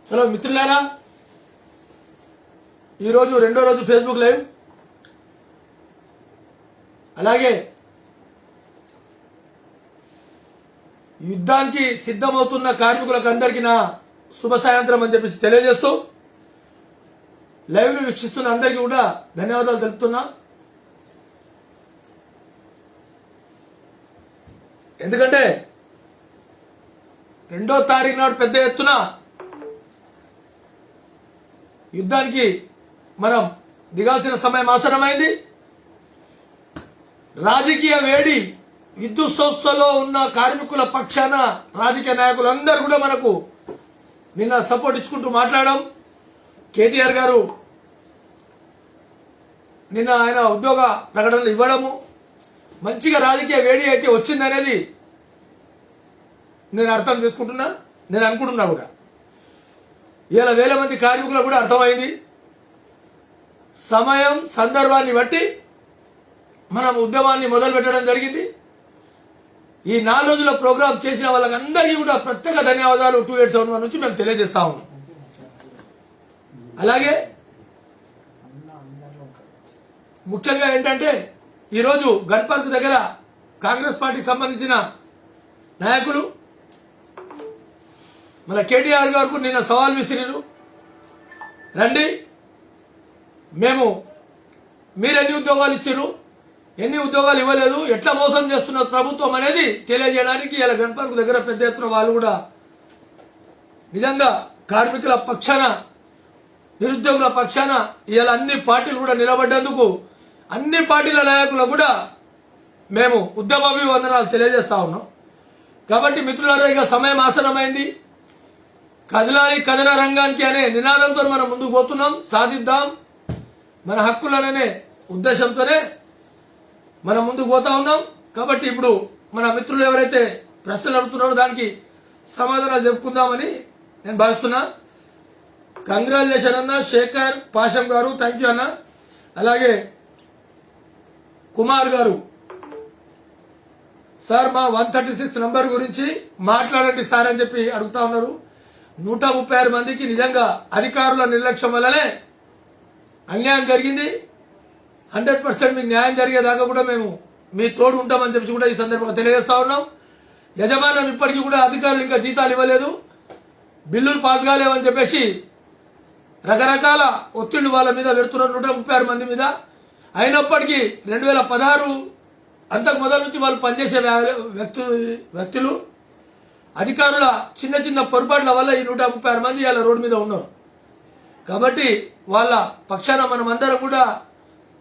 చలో మిత్రులారా, ఈరోజు రెండో రోజు ఫేస్బుక్ లైవ్. అలాగే యుద్ధానికి సిద్ధమవుతున్న కార్మికులకు అందరికీ నా శుభ సాయంత్రం అని చెప్పేసి తెలియజేస్తూ లైవ్ ను వీక్షిస్తున్న అందరికీ కూడా ధన్యవాదాలు తెలుపుతున్నా. ఎందుకంటే 2వ తారీఖు నాడు పెద్ద ఎత్తున యుద్ధానికి మనం దిగాల్సిన సమయం ఆసన్నమైంది. రాజకీయ వేడి విద్యుత్ సంస్థలో ఉన్న కార్మికుల పక్షాన రాజకీయ నాయకులందరూ కూడా మనకు నిన్న సపోర్ట్ ఇచ్చుకుంటూ మాట్లాడడం. కేటీఆర్ గారు నిన్న ఆయన ఉద్యోగ ప్రకటనలు ఇవ్వడము, మంచిగా రాజకీయ వేడి అయితే వచ్చిందనేది నేను అర్థం చేసుకుంటున్నా, నేను అనుకుంటున్నా కూడా. ఇలా వేల మంది కార్మికులకు కూడా అర్థమైంది. సమయం సందర్భాన్ని బట్టి మనం ఉద్యమాన్ని మొదలు పెట్టడం జరిగింది. ఈ 4 రోజుల ప్రోగ్రాం చేసిన వాళ్ళకందరికీ కూడా ప్రత్యేక ధన్యవాదాలు 2871 నుంచి మేము తెలియజేస్తా ఉన్నాం. అలాగే ముఖ్యంగా ఏంటంటే ఈరోజు గన్ పార్క్ దగ్గర కాంగ్రెస్ పార్టీకి సంబంధించిన నాయకులు మన కేటీఆర్ గారికి నిన్న సవాల్ విసిరిరు. రండి, మేము మీరు ఎన్ని ఉద్యోగాలు ఇచ్చారు, ఎన్ని ఉద్యోగాలు ఇవ్వలేదు, ఎట్లా మోసం చేస్తున్నారు ప్రభుత్వం అనేది తెలియజేయడానికి ఇలా గన్ పార్క్ దగ్గర పెద్ద ఎత్తున వాళ్ళు కూడా నిజంగా కార్మికుల పక్షాన, నిరుద్యోగుల పక్షాన ఇలా అన్ని పార్టీలు కూడా నిలబడ్డందుకు అన్ని పార్టీల నాయకులకు కూడా మేము ఉద్యమాభివందనాలు తెలియజేస్తా ఉన్నాం. కాబట్టి మిత్రులారా, ఇక సమయం ఆసన్నమైంది. కదలాలి కథన రంగానికి అనే నినాదంతో మనం ముందుకు పోతున్నాం. సాధిద్దాం మన హక్కులనే ఉద్దేశంతోనే మనం ముందుకు పోతా ఉన్నాం. కాబట్టి ఇప్పుడు మన మిత్రులు ఎవరైతే ప్రశ్నలు అడుగుతున్నారో దానికి సమాధానాలు చెప్పుకుందామని నేను భావిస్తున్నా. కంగ్రాచులేషన్ అన్న శేఖర్ పాషం గారు, థ్యాంక్ యూ అన్న. అలాగే కుమార్ గారు, సార్ మా 136 నంబర్ గురించి మాట్లాడండి సార్ అని చెప్పి అడుగుతా ఉన్నారు. 136 మందికి నిజంగా అధికారుల నిర్లక్ష్యం వల్లనే అన్యాయం జరిగింది. 100% మీకు న్యాయం జరిగేదాకా కూడా మేము మీ తోడు ఉంటామని చెప్పి కూడా ఈ సందర్భంగా తెలియజేస్తా ఉన్నాం. యజమానం ఇప్పటికీ కూడా అధికారులు ఇంకా జీతాలు ఇవ్వలేదు, బిల్లులు పాస్ కాలేవని చెప్పేసి రకరకాల ఒత్తిళ్లు వాళ్ళ మీద పెడుతున్నారు 136 మంది మీద. అయినప్పటికీ 2016 అంతకు మొదలు నుంచి వాళ్ళు పనిచేసే వ్యక్తులు అధికారుల చిన్న చిన్న పొరపాట్ల వల్ల ఈ 136 మంది ఇలా రోడ్డు మీద ఉన్నారు. కాబట్టి వాళ్ళ పక్షాన మనం అందరం కూడా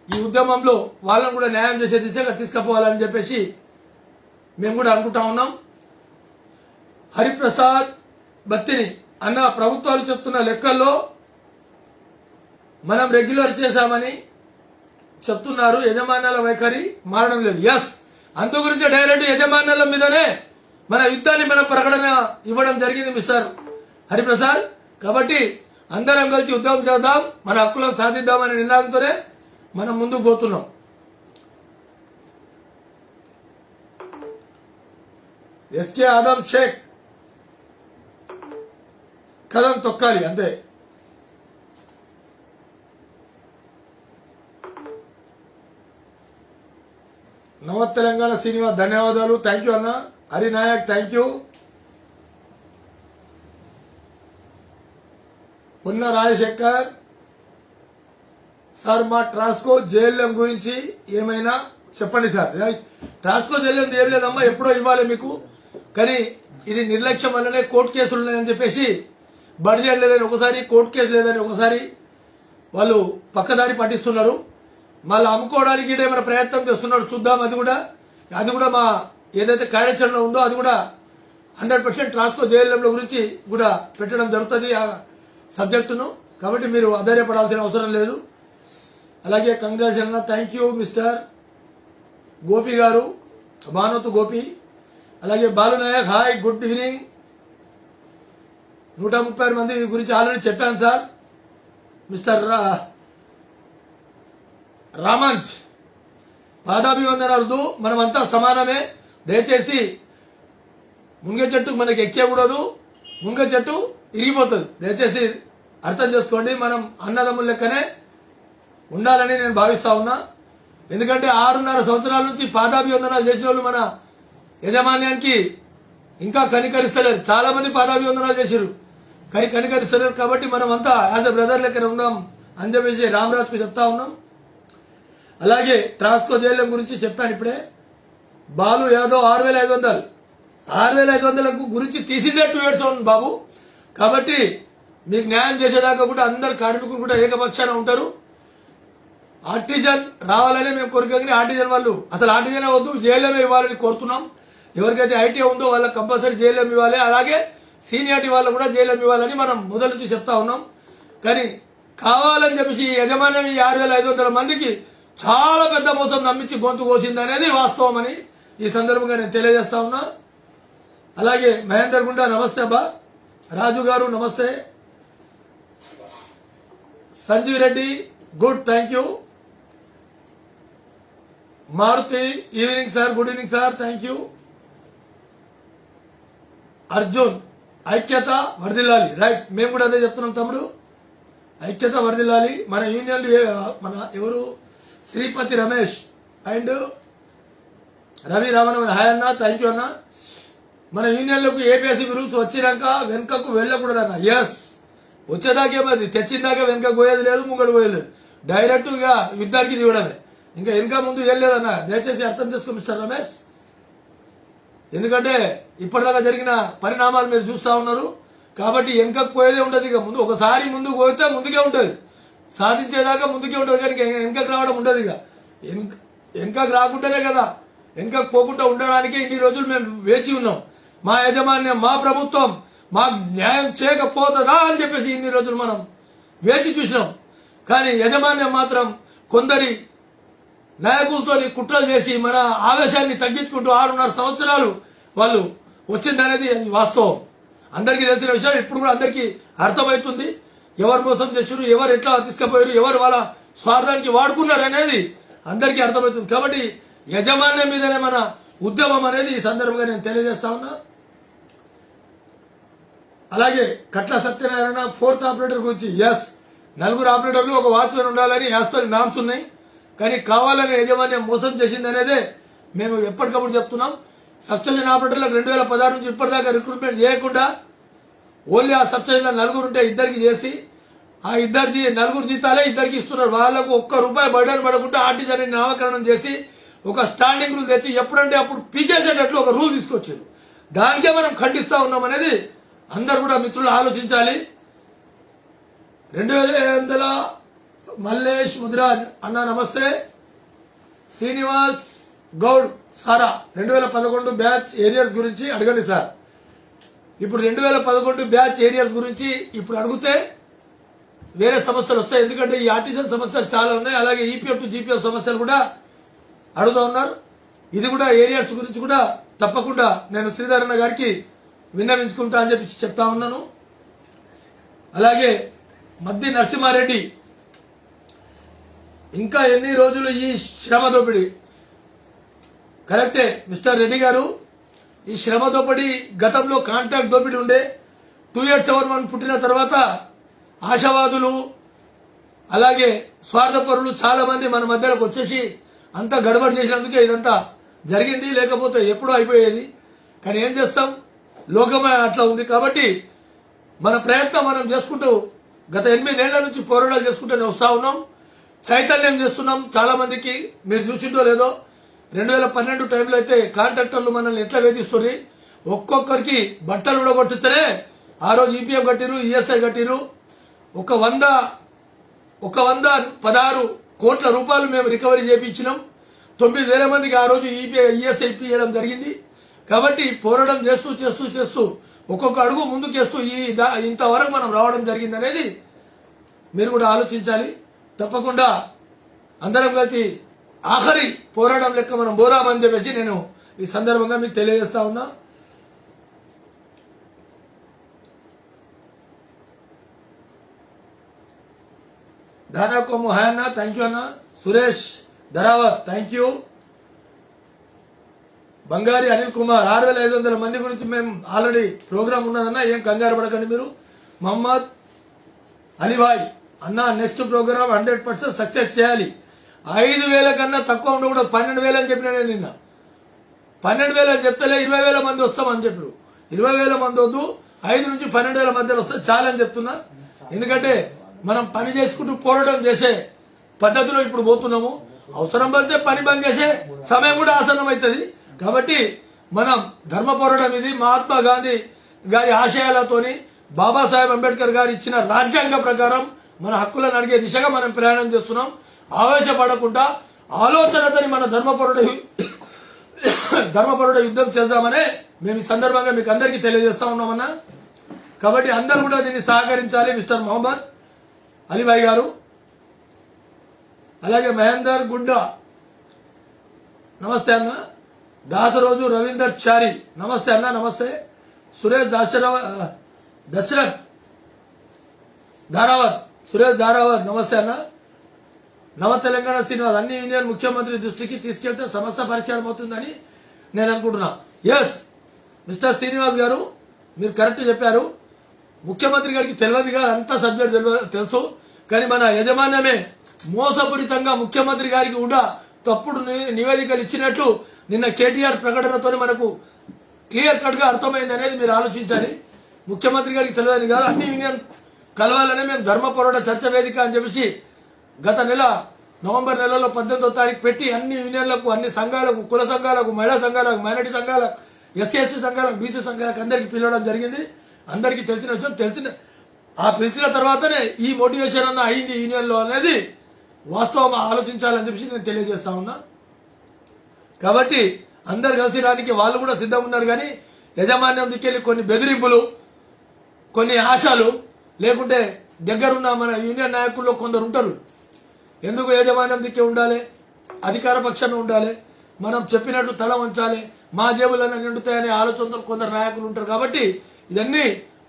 ఈ ఉద్యమంలో వాళ్ళని కూడా న్యాయం చేసే దిశగా తీసుకుపోవాలని చెప్పేసి మేము కూడా అనుకుంటా ఉన్నాం. హరిప్రసాద్ బత్తిని అన్న, ప్రభుత్వాలు చెప్తున్న లెక్కల్లో మనం రెగ్యులర్ చేశామని చెప్తున్నారు, యజమానుల వైఖరి మారడం లేదు. ఎస్, అందు గురించి డైరెక్ట్ యజమానుల మీదనే మన యుద్ధాన్ని మనం ప్రకటన ఇవ్వడం జరిగింది మిస్టర్ హరిప్రసాద్. కాబట్టి అందరం కలిసి ఉద్యమం చేద్దాం, మన హక్కులను సాధిద్దామనే నినాదంతోనే మనం ముందుకు పోతున్నాం. ఎస్కే ఆదం షేక్, కదం తొక్కాలి అంతే. నవ తెలంగాణ శ్రీనివాస్, ధన్యవాదాలు, థ్యాంక్ యూ అన్న. Hari Nayak, thank you. Punna Rajasekhar, sir మా ట్రాన్స్కో జేఎల్ఎం గురించి ఏమైనా చెప్పండి సార్. ట్రాన్స్కో జేఎల్ఎం ఏం లేదమ్మా, ఎప్పుడో ఇవ్వాలి మీకు, కానీ ఇది నిర్లక్ష్యం వల్లనే కోర్టు కేసులు ఉన్నాయని చెప్పేసి బడ్జెట్ లేదని ఒకసారి, కోర్టు కేసు లేదని ఒకసారి వాళ్ళు పక్కదారి పట్టిస్తున్నారు. మళ్ళీ అమ్ముకోవడానికి ఏమైనా ప్రయత్నం చేస్తున్నాడు, చూద్దాం. అది కూడా మా ఏదైతే కార్యాచరణ ఉందో అది కూడా 100% ట్రాన్స్కో జేఎల్ఎంల గురించి కూడా పెట్టడం జరుగుతుంది ఆ సబ్జెక్టును. కాబట్టి మీరు ఆశ్చర్యపడాల్సిన అవసరం లేదు. అలాగే congratulation, thank you mister Gopi గారు, భానుతు గోపి. అలాగే బాలునాయక్, హాయ్, గుడ్ ఈవినింగ్. 136 మంది గురించి ఆల్రెడీ చెప్పాను సార్. మిస్టర్ రామంచ్, పాదాభివందనాలు. మనమంతా సమానమే, దయచేసి ముంగే చెట్టుకు మనకి ఎక్కేకూడదు, ముంగ చెట్టు ఇరిగిపోతుంది. దయచేసి అర్థం చేసుకోండి. మనం అన్నదమ్ముల లెక్కనే ఉండాలని నేను భావిస్తా ఉన్నా. ఎందుకంటే 6.5 సంవత్సరాల నుంచి పాదాభివందనాలు చేసిన వాళ్ళు మన యజమాన్యానికి ఇంకా కనికరిస్తలేరు. చాలా మంది పాదాభివందనాలు చేశారు కానీ కనికరిస్తలేరు. కాబట్టి మనం అంతా యాజ్ ఎ బ్రదర్ లెక్కన ఉందాం అని చెప్పేసి రామరాజుకు చెప్తా ఉన్నాం. అలాగే ట్రాన్స్కో జైలు గురించి చెప్పాను ఇప్పుడే. బాలు యాదవ్ 6,500 గురించి తీసిందే 2 years అవును బాబు. కాబట్టి మీకు న్యాయం చేసేదాకా కూడా అందరు కార్మికులు కూడా ఏకపక్షాన ఉంటారు. ఆర్టిజన్ రావాలని మేము కోరికని ఆర్టిజన్ వాళ్ళు అసలు ఆర్టిజన్ వద్దు, జేఎల్ఎం ఇవ్వాలని కోరుతున్నాం. ఎవరికైతే ఐటీ ఉందో వాళ్ళకి కంపల్సరీ జేఎల్ఎం ఇవ్వాలి. అలాగే సీనియారిటీ వాళ్ళు కూడా జేఎల్ఎం ఇవ్వాలని మనం మొదటి నుంచి చెప్తా ఉన్నాం. కానీ కావాలని చెప్పేసి యజమాన్యం ఈ 6,500 మందికి చాలా పెద్ద మోసం నమ్మించి గొంతు కోసింది అనేది వాస్తవం అని ఈ సందర్భంగా నేను తెలియజేస్తా ఉన్నా. అలాగే మహేందర్ గుండా నమస్తే అబ్బా. రాజు గారు నమస్తే. Sanjeev Reddy good, thank you. Maruti evening sir, good evening sir, thank you. Arjun ఐక్యత వర్ధిల్లాలి. రైట్, మేము కూడా అదే చెప్తున్నాం తమ్ముడు, ఐక్యత వర్ధిల్లాలి. మన యూనియన్ మన ఎవరు శ్రీపతి రమేష్ అండ్ రవి రామన్ హాయ్ అన్న, థ్యాంక్ యూ అన్న. మన యూనియన్లకు ఏపీఎస్సీ రూల్స్ వచ్చినాక వెనుకకు వెళ్ళకూడదన్న. ఎస్, వచ్చేదాకేమది తెచ్చిందాకా వెనుక పోయేది లేదు, ముంగడు పోయేది లేదు. డైరెక్ట్ గా యుద్ధానికి దిగడమే, ఇంకా వెనుక ముందు వెళ్ళలేదన్న. దయచేసి అర్థం చేసుకో మిస్టర్ రమేష్. ఎందుకంటే ఇప్పటిదాకా జరిగిన పరిణామాలు మీరు చూస్తా ఉన్నారు. కాబట్టి వెనుకకు పోయేదే ఉండదు. ఇక ముందు ఒకసారి ముందుకు పోతే ముందుకే ఉంటుంది, సాధించేదాకా ముందుకే ఉంటుంది. కానీ వెనుకకు రావడం ఉండదు. ఇక వెనుకకు రాకుండానే కదా, వెనుకకు పోకుండా ఉండడానికి ఇన్ని రోజులు మేము వేచి ఉన్నాం. మా యజమాన్యం, మా ప్రభుత్వం మాకు న్యాయం చేయకపోతుందా అని చెప్పేసి ఇన్ని రోజులు మనం వేచి చూసినాం. కానీ యజమాన్యం మాత్రం కొందరి నాయకులతో కుట్రలు చేసి మన ఆవేశాన్ని తగ్గించుకుంటూ 6.5 సంవత్సరాలు వాళ్ళు వచ్చిందనేది అది వాస్తవం. అందరికీ తెలిసిన విషయం. ఇప్పుడు కూడా అందరికీ అర్థమవుతుంది ఎవరు మోసం చేశారు, ఎవరు ఎట్లా తీసుకుపోయారు, ఎవరు వాళ్ళ స్వార్థానికి వాడుకున్నారు అనేది అందరికీ అర్థమవుతుంది. కాబట్టి యజమాన్యం మీదనే మన ఉద్యమం అనేది ఈ సందర్భంగా నేను తెలియజేస్తా ఉన్నా. అలాగే కట్ల సత్యనారాయణ 4th ఆపరేటర్ గురించి. ఎస్, 4 ఆపరేటర్లు ఒక వాచ్మెన్ ఉండాలని యాస్పర్ నామ్స్ ఉన్నాయి. కానీ కావాలని యజమాన్యం మోసం చేసింది అనేదే మేము ఎప్పటికప్పుడు చెప్తున్నాం. సబ్స్టేషన్ ఆపరేటర్లకు 2016 నుంచి ఇప్పటిదాకా రిక్రూట్మెంట్ చేయకుండా ఓన్లీ ఆ సబ్స్టేషన్లో 4 ఉంటే 2కి చేసి ఆ 4 జీతాలే 2కి ఇస్తున్నారు. వాళ్ళకు ₹1 బర్డన్ పడకుండా ఆర్టిజన్ నామకరణం చేసి ఒక స్టాండింగ్ రూల్ తెచ్చి ఎప్పుడంటే అప్పుడు పీకేసేటట్లు ఒక రూల్ తీసుకొచ్చారు. దానికే మనం ఖండిస్తా ఉన్నాం అనేది అందరు కూడా మిత్రులు ఆలోచించాలి. 2,500 మల్లేష్ ముదిరాజ్ అన్న నమస్తే. శ్రీనివాస్ గౌడ్ సారా 2011 బ్యాచ్ ఏరియర్స్ గురించి అడగండి సార్. ఇప్పుడు 2011 బ్యాచ్ ఏరియర్స్ గురించి ఇప్పుడు అడిగితే వేరే సమస్యలు వస్తాయి. ఎందుకంటే ఈ ఆర్టిజన్ సమస్యలు చాలా ఉన్నాయి. అలాగే ఈపీఎఫ్ టు జీపీఎఫ్ సమస్యలు కూడా అడుగుతా ఉన్నారు. ఇది కూడా ఏరియర్స్ గురించి కూడా తప్పకుండా నేను శ్రీధరన్న గారికి విన్నవించుకుంటా అని చెప్పి చెప్తా ఉన్నాను. అలాగే మద్ది నరసింహారెడ్డి ఇంకా ఎన్ని రోజులు ఈ శ్రమ దోపిడీ? కరెక్టే మిస్టర్ రెడ్డి గారు, ఈ శ్రమ దోపిడీ గతంలో కాంట్రాక్ట్ దోపిడీ ఉండే. 2871 పుట్టిన తర్వాత ఆశావాదులు అలాగే స్వార్థపరులు చాలా మంది మన మధ్యలోకి వచ్చేసి అంతా గడబడి చేసినందుకే ఇదంతా జరిగింది. లేకపోతే ఎప్పుడూ అయిపోయేది. కానీ ఏం చేస్తాం, లోకమే అట్లా ఉంది. కాబట్టి మన ప్రయత్నం మనం చేసుకుంటూ గత 8 ఏళ్ల నుంచి పోరాటాలు చేసుకుంటూనే వస్తా ఉన్నాం. చైతన్యం చేస్తున్నాం చాలా మందికి. మీరు చూసిందో లేదో 2012 టైంలో అయితే కాంట్రాక్టర్లు మనల్ని ఎట్లా వేధిస్తుంది. ఒక్కొక్కరికి బట్టలు ఉడగొట్టితేనే ఆ రోజు ఈపీఎఫ్ కట్టిరు, ఈఎస్ఐ కట్టిరు. 116 కోట్ల రూపాయలు మేము రికవరీ చేయించినాం. 9,000 మందికి ఆ రోజు ఈఎస్ఐ ఇవ్వడం జరిగింది. కాబట్టి పోరాటం చేస్తూ చేస్తూ చేస్తూ ఒక్కొక్క అడుగు ముందుకేస్తూ ఇంతవరకు మనం రావడం జరిగింది అనేది మీరు కూడా ఆలోచించాలి. తప్పకుండా అందరం కలిసి ఆఖరి పోరాటం లెక్క మనం పోదామని చెప్పేసి నేను ఈ సందర్భంగా మీకు తెలియజేస్తా ఉన్నా. దానాకొమ్ము హాయ్ అన్న, థ్యాంక్ యూ అన్న. Suresh Dharavath thank you. బంగారి అనిల్ కుమార్ 6500 మంది గురించి మేము ఆల్రెడీ ప్రోగ్రామ్ ఉన్నదన్నా, ఏం కంగారు పడకండి మీరు. మహమ్మద్ అలీభాయ్ అన్న నెక్స్ట్ ప్రోగ్రామ్ 100% సక్సెస్ చేయాలి. 5000 కన్నా తక్కువ ఉండకూడదు. 12,000 అని చెప్పిన నేను నిన్న 12,000 అని చెప్తలే, 20,000 మంది వస్తామని చెప్పారు. 20,000 మంది వద్దు, 5 నుంచి 12,000 మధ్యలో వస్తే చాలా అని చెప్తున్నా. ఎందుకంటే మనం పని చేసుకుంటూ పోరాటం చేసే పద్ధతిలో ఇప్పుడు పోతున్నాము. అవసరం పడితే పని బంద్ చేసే సమయం కూడా ఆసనం అవుతుంది. కాబట్టి మనం ధర్మ పోరాటం ఇది. మహాత్మా గాంధీ గారి ఆశయాలతోని బాబాసాహెబ్ అంబేద్కర్ గారు ఇచ్చిన రాజ్యాంగ ప్రకారం మన హక్కులను అడిగే దిశగా మనం ప్రయాణం చేస్తున్నాం. ఆవేశపడకుండా ఆలోచనతోని మన ధర్మ పోరాట యుద్ధం చేద్దామనే మేము ఈ సందర్భంగా మీకు అందరికీ తెలియజేస్తా ఉన్నామన్నా. కాబట్టి అందరూ కూడా దీన్ని సహకరించాలి. మిస్టర్ మొహమ్మద్ అలీభాయ్ గారు, అలాగే మహేందర్ గుడ్డా నమస్తే అన్న. దాసరోజు రవీందర్ చారి నమస్తే అన్న. నమస్తే. సురేష్ దశరథ్ ధారావత్ సురేష్ ధారావత్ నమస్తే అన్న. నవ తెలంగాణ శ్రీనివాస్ అన్ని యూనియన్ ముఖ్యమంత్రి దృష్టికి తీసుకెళ్తే సమస్య పరిష్కారం అవుతుందని నేను అనుకుంటున్నా. ఎస్ మిస్టర్ శ్రీనివాస్ గారు, మీరు కరెక్ట్ చెప్పారు. ముఖ్యమంత్రి గారికి తెలియదుగా, అంతా సబ్జెక్ట్ తెలుసు. కానీ మన యజమాన్యమే మోసపూరితంగా ముఖ్యమంత్రి గారికి కూడా తప్పుడు నివేదికలు ఇచ్చినట్లు నిన్న కేటీఆర్ ప్రకటనతో మనకు క్లియర్ కట్ గా అర్థమైంది అనేది మీరు ఆలోచించాలి. ముఖ్యమంత్రి గారికి తెలియదని కాదు, అన్ని యూనియన్ కలవాలనే మేము ధర్మ పోరాట చర్చ వేదిక అని చెప్పేసి గత నెల నవంబర్ నెలలో 18వ తారీఖు పెట్టి అన్ని యూనియన్లకు, అన్ని సంఘాలకు, కుల సంఘాలకు, మహిళా సంఘాలకు, మైనార్టీ సంఘాలకు, ఎస్సీ ఎస్టీ సంఘాలకు, బీసీ సంఘాలకు అందరికీ పిలవడం జరిగింది. అందరికీ తెలిసిన విషయం. ఆ పిలిచిన తర్వాతనే ఈ మోటివేషన్ అన్న అయింది యూనియన్ లో అనేది వాస్తవం ఆలోచించాలని చెప్పి నేను తెలియజేస్తా ఉన్నా. కాబట్టి అందరు కలిసి రానికి వాళ్ళు కూడా సిద్ధం ఉన్నారు. కానీ యజమాన్యం దిక్కెళ్ళి కొన్ని బెదిరింపులు, కొన్ని ఆశలు, లేకుంటే దగ్గరున్న మన యూనియన్ నాయకుల్లో కొందరు ఉంటారు. ఎందుకు యజమాన్యం దిక్కే ఉండాలి, అధికార పక్షాన్ని ఉండాలి, మనం చెప్పినట్టు తల వంచాలి, మా జేబులన్నీ నిండుతాయనే ఆలోచనతో కొందరు నాయకులు ఉంటారు. కాబట్టి ఇవన్నీ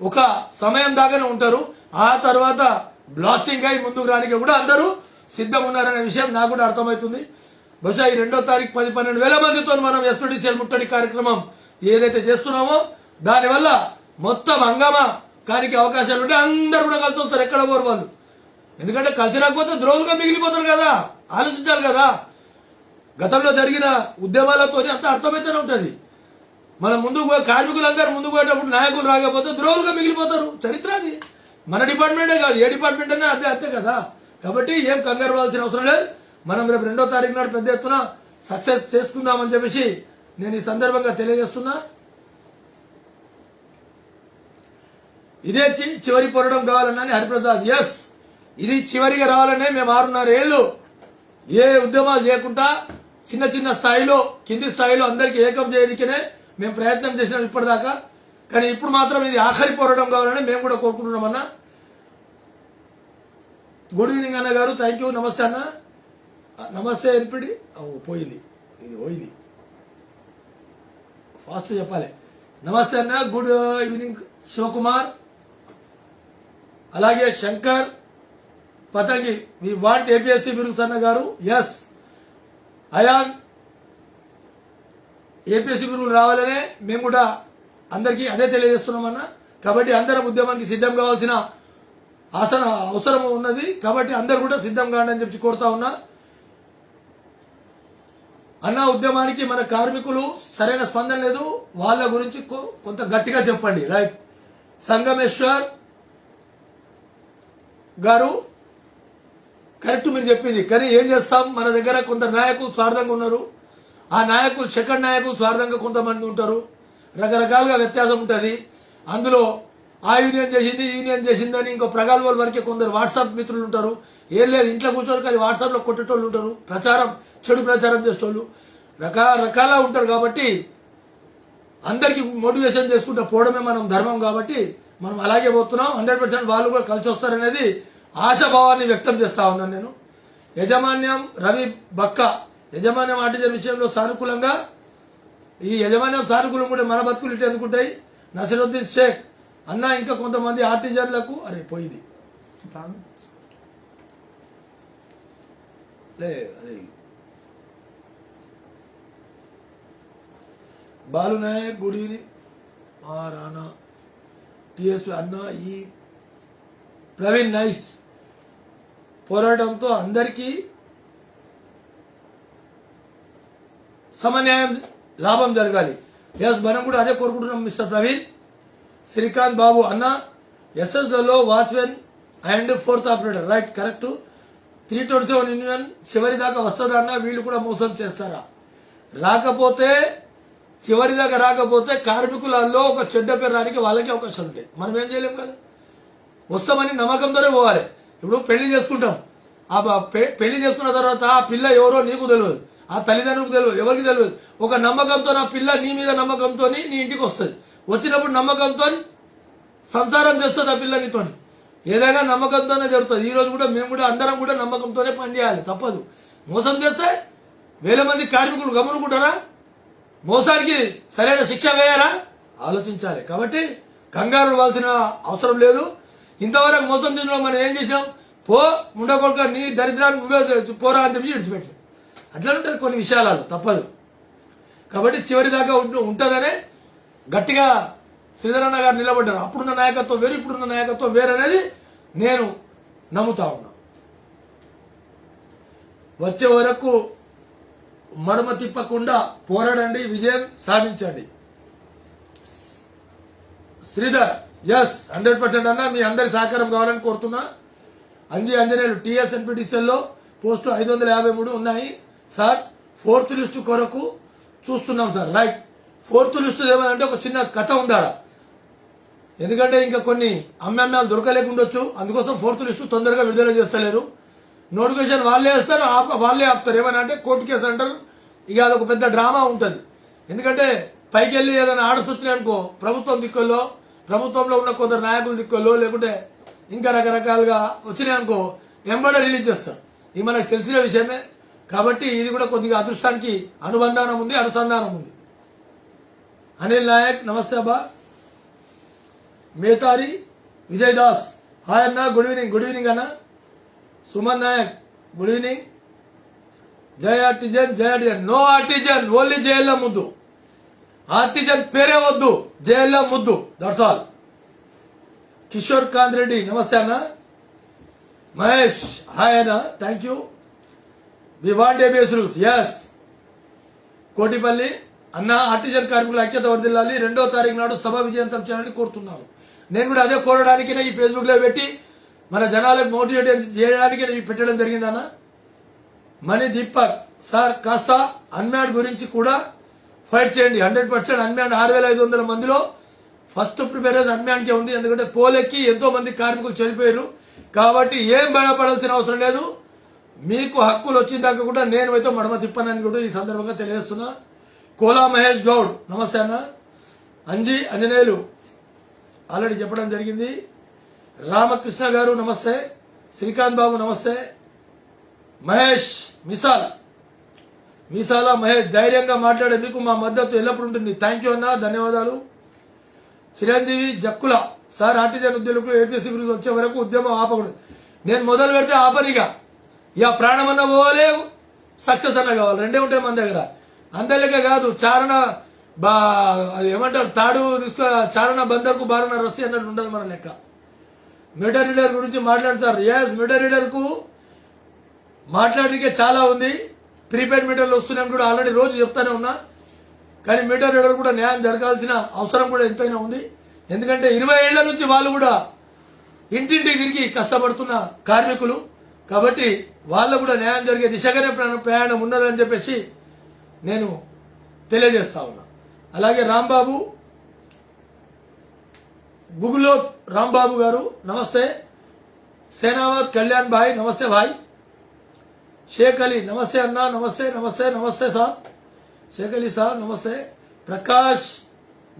ఒక సమయం దాకానే ఉంటారు. ఆ తర్వాత బ్లాస్టింగ్ అయి ముందుకు రానికి కూడా అందరూ సిద్ధం ఉన్నారనే విషయం నాకు కూడా అర్థమవుతుంది. బహుశా ఈ 2వ తారీఖు 10-12 మందితో మనం ఎస్పీడీసీఎల్ ముట్టడి కార్యక్రమం ఏదైతే చేస్తున్నామో దానివల్ల మొత్తం హంగామా కానికి అవకాశాలు ఉంటే అందరూ కూడా కలిసి వస్తారు. ఎక్కడ పోరు వాళ్ళు. ఎందుకంటే కలిసి రాకపోతే ద్రోహులుగా మిగిలిపోతారు కదా. ఆలోచించాలి కదా. గతంలో జరిగిన ఉద్యమాలతో అంత అర్థమైతేనే ఉంటుంది. మన ముందుకు పోయి కార్మికులందరూ ముందుకు పోయేటప్పుడు నాయకులు రాకపోతే ద్రోహులుగా మిగిలిపోతారు. చరిత్ర అది. మన డిపార్ట్మెంటే కాదు, ఏ డిపార్ట్మెంట్ అయినా అంతే కదా. కాబట్టి ఏం కంగారు పడాల్సిన అవసరం లేదు. మనం రేపు 2వ తారీఖు నాడు పెద్ద ఎత్తున సక్సెస్ చేసుకుందామని చెప్పేసి నేను ఈ సందర్భంగా తెలియజేస్తున్నా. ఇదే చివరి పోరాటం కావాలన్నా హరిప్రసాద్. ఎస్, ఇది చివరిగా రావాలనే మేము 6.5 ఏళ్లు ఏ ఉద్యమాలు చేయకుండా చిన్న చిన్న స్థాయిలో, కింది స్థాయిలో అందరికీ ఏకం చేయడానికినే మేము ప్రయత్నం చేసినాం ఇప్పటిదాకా. కానీ ఇప్పుడు మాత్రం ఇది ఆఖరి పోరాటం కావాలని మేము కూడా కోరుకుంటున్నామన్నా. గుడ్ ఈవినింగ్ అన్న గారు, థ్యాంక్ యూ. నమస్తే అన్న. నమస్తే ఎన్పిడి. పోయింది, ఇది పోయింది, ఫాస్ట్ చెప్పాలి. నమస్తే అన్న. గుడ్ ఈవినింగ్ శివకుమార్, అలాగే శంకర్ పతంగి. వి వాంట్ ఏపీఎస్సీ బిరుల్స్ అన్న గారు. ఎస్, అయాన్ ఏపీఎస్సీ బిరులు రావాలనే మేము కూడా అందరికీ అదే తెలియజేస్తున్నామన్నా. కాబట్టి అందరం ఉద్యమానికి సిద్ధం కావాల్సిన అవసరం ఉన్నది. కాబట్టి అందరు కూడా సిద్ధం కాండి అని చెప్పి కోరుతా ఉన్నా. అన్న, ఉద్యమానికి మన కార్మికులు సరైన స్పందన లేదు, వాళ్ళ గురించి కొంత గట్టిగా చెప్పండి. రైట్. సంగమేశ్వర్ గారు, కరెక్ట్ మీరు చెప్పింది. కానీ ఏం చేస్తాం, మన దగ్గర కొంత నాయకులు స్వార్థంగా ఉన్నారు. ఆ నాయకులు, సెకండ్ నాయకులు స్వార్థంగా కొంతమంది ఉంటారు. రకరకాలుగా వ్యత్యాసం ఉంటుంది. అందులో ఆ యూనియన్ చేసింది, ఈ యూనియన్ చేసిందని ఇంకో ప్రగల్భాల వరకే కొందరు వాట్సాప్ మిత్రులు ఉంటారు. ఏం లేదు, ఇంట్లో కూర్చొని కానీ వాట్సాప్లో కొట్టేటోళ్ళు ఉంటారు, చెడు ప్రచారం చేసేటోళ్ళు రకరకాల ఉంటారు. కాబట్టి అందరికి మోటివేషన్ చేసుకుంటూ పోవడమే మనం ధర్మం. కాబట్టి మనం అలాగే పోతున్నాం. 100% వాళ్ళు కూడా కలిసి వస్తారనేది ఆశాభావాన్ని వ్యక్తం చేస్తా ఉన్నాను నేను. యజమాన్యం రవి బక్క, యజమాన్యం ఆర్టిజన్ విషయంలో సానుకూలంగా, ఈ యజమాన్యం సానుకూలం కూడా మన బతుకులు ఇటు ఎందుకుంటాయి. నసీరుద్దీన్ షేక్ అన్న, ఇంకా కొంతమంది ఆర్టిజన్లకు పోయింది Balu Naik good evening. Rana TS అన్న ఈ ప్రవీణ్ నైస్ పోరాటంతో అందరికీ సమన్యాయం లాభం జరగాలి. ఎస్ మనం కూడా అదే కోరుకుంటున్నాం మిస్టర్ ప్రవీణ్. శ్రీకాంత్ బాబు అన్న ఎస్ఎస్లో watchman and 4th operator right correct. 327 union చివరి దాకా వస్తుందా అన్న, వీళ్ళు కూడా మోసం చేస్తారా? రాకపోతే చివరి దాకా రాకపోతే కార్మికులలో ఒక చెడ్డ పేరు రానికి వాళ్ళకి అవకాశాలు ఉంటాయి. మనం ఏం చేయలేం కదా, వస్తామని నమ్మకంతోనే పోవాలి. ఇప్పుడు పెళ్లి చేసుకుంటాం, ఆ పెళ్లి చేసుకున్న తర్వాత ఆ పిల్ల ఎవరో నీకు తెలియదు, ఆ తల్లిదండ్రులకు తెలియదు, ఎవరికి తెలియదు. ఒక నమ్మకంతో నా పిల్ల నీ మీద నమ్మకంతో నీ ఇంటికి వస్తుంది. వచ్చినప్పుడు నమ్మకంతో సంసారం చేస్తుంది ఆ పిల్ల నీతో. ఏదైనా నమ్మకంతోనే జరుగుతుంది. ఈ రోజు కూడా మేము కూడా అందరం కూడా నమ్మకంతోనే పనిచేయాలి, తప్పదు. మోసం చేస్తే వేల మంది కార్మికులు గమనుకుంటారా? మోసానికి సరైన శిక్ష వేయాలా? ఆలోచించాలి. కాబట్టి కంగారు పడాల్సిన అవసరం లేదు. ఇంతవరకు మోసం చేసిన మనం ఏం చేసాం? పో ముండకొడక నీ దరిద్రాన్ని నువ్వే పోరా అని చెప్పి విడిచిపెట్టాం. అట్లా ఉంటుంది కొన్ని విషయాలు, తప్పదు. కాబట్టి చివరి దాకా ఉంటుందనే గట్టిగా శ్రీధరన్న గారు నిలబడ్డారు. అప్పుడున్న నాయకత్వం వేరు, ఇప్పుడున్న నాయకత్వం వేరు అనేది నేను నమ్ముతా ఉన్నా. వచ్చే వరకు మడమ తిప్పకుండా పోరాడండి, విజయం సాధించండి. శ్రీధర్ ఎస్ 100% అన్న మీ అందరి సహకారం కావాలని కోరుతున్నా. ఆంజనేయులు టీఎస్ ఎన్పిటిసిఎల్లో పోస్టు 553 ఉన్నాయి సార్. 4th లిస్టు కొరకు చూస్తున్నాం సార్. రైట్ 4th లిస్టు ఏమంటే ఒక చిన్న కథ ఉందాడ. ఎందుకంటే ఇంకా కొన్ని అమ్మాయిలు దొరకలేకుండొచ్చు, అందుకోసం 4th లిస్టు తొందరగా విడుదల చేస్తలేరు. నోటిఫికేషన్ వాళ్ళే వేస్తారు, వాళ్ళే ఆపుతారు. ఏమని అంటే కోర్టు కేసు అంటారు. ఇక అదొక పెద్ద డ్రామా ఉంటుంది. ఎందుకంటే పైకి వెళ్ళి ఏదైనా ఆర్డర్స్ వచ్చినాయి అనుకో, ప్రభుత్వం దిక్కుల్లో, ప్రభుత్వంలో ఉన్న కొందరు నాయకుల దిక్కుల్లో, లేకుంటే ఇంకా రకరకాలుగా వచ్చినాయి అనుకో, ఎంబడే రిలీజ్ చేస్తారు. ఇది మనకు తెలిసిన విషయమే. కాబట్టి ఇది కూడా కొద్దిగా అదృష్టానికి అనుసంధానం ఉంది. అనిల్ నాయక్ నమస్తే అబ్బా. మేతారి విజయ్ దాస్ హాయ్ అన్న, గుడ్ ఈవినింగ్ అన్న. Suman Naik good evening. జై artisan no artisan, only JLM ముద్దు. ఆర్టిజన్ పేరే వద్దు, జేఎల్ఎం ముద్దు, దట్స్ ఆల్. కిషోర్ కాంత్ రెడ్డి నమస్తే అన్న. మహేష్ హాయ్ అన్న, thank you. We want ABS rules yes. Kotipalli అన్న ఆర్టిజన్ కార్మికుల ఐక్యత వర్ధిల్లాలి, 2వ తారీఖు నాడు సభ విజయవంతం చేయాలని కోరుతున్నాను. నేను కూడా అదే కోరడానికి ఈ ఫేస్బుక్ లో పెట్టి మన జనాలకు మోటివేట్ చేయడానికి పెట్టడం జరిగిందన్న. మణి దీపక్ సార్ కాస్త అన్మ్యాడ్ గురించి కూడా ఫైట్ చేయండి. 100% అన్మ్యాడ్ 6500 మందిలో ఫస్ట్ ప్రిపేరెన్స్ అన్మ్యాడ్కే ఉంది. ఎందుకంటే పోలెక్కి ఎంతో మంది కార్మికులు చనిపోయారు. కాబట్టి ఏం భయపడాల్సిన అవసరం లేదు. మీకు హక్కులు వచ్చిన దాకా కూడా నేను అయితే మడమ తిప్పనని కూడా ఈ సందర్భంగా తెలియజేస్తున్నా. కోలా మహేష్ గౌడ్ నమస్తే అన్న. ఆంజనేయులు ఆల్రెడీ చెప్పడం జరిగింది. రామకృష్ణ గారు నమస్తే. శ్రీకాంత్ బాబు నమస్తే. మహేష్ మీసాల మహేష్ ధైర్యంగా మాట్లాడేందుకు మా మద్దతు ఎల్లప్పుడు ఉంటుంది. థ్యాంక్ యూ అన్న, ధన్యవాదాలు. చిరంజీవి జక్కుల సార్ ఆర్టిజన్ ఉద్యోగులకు ఏపీసీ గురించి వచ్చే వరకు ఉద్యమం ఆపకూడదు. నేను మొదలు పెడితే ఆపనిగా ఇక ప్రాణం అన్న పోవాలి, సక్సెస్ అన్న కావాలి, రెండే ఉంటాయి మన దగ్గర. అందరిక కాదు చారణ అది ఏమంటారు తాడు తీసుకో చారణ బందర్కు బారణ రస్సి అన్నట్టు ఉండదు మన లెక్క. మీటర్ రీడర్ గురించి మాట్లాడతారు. ఎస్ మీటర్ రీడర్ కు మాట్లాడడానికి చాలా ఉంది. ప్రీపెయిడ్ మీటర్లు వస్తున్నాయని కూడా ఆల్రెడీ రోజు చెప్తానే ఉన్నా. కానీ మీటర్ రీడర్ కూడా న్యాయం జరగాల్సిన అవసరం కూడా ఎంతైనా ఉంది. ఎందుకంటే 20 ఏళ్ల నుంచి వాళ్ళు కూడా ఇంటింటికి తిరిగి కష్టపడుతున్న కార్మికులు. కాబట్టి వాళ్ళు కూడా న్యాయం జరిగే దిశగానే ప్రయాణం ఉన్నదని చెప్పేసి నేను తెలియజేస్తా ఉన్నా. అలాగే రాంబాబు గుగులో రాంబాబు గారు నమస్తే. సేనావత్ కళ్యాణ్ భాయ్ నమస్తే భాయ్. షేక్ అలీ నమస్తే అన్న, నమస్తే సార్. షేక్ అలీ సార్ నమస్తే. ప్రకాష్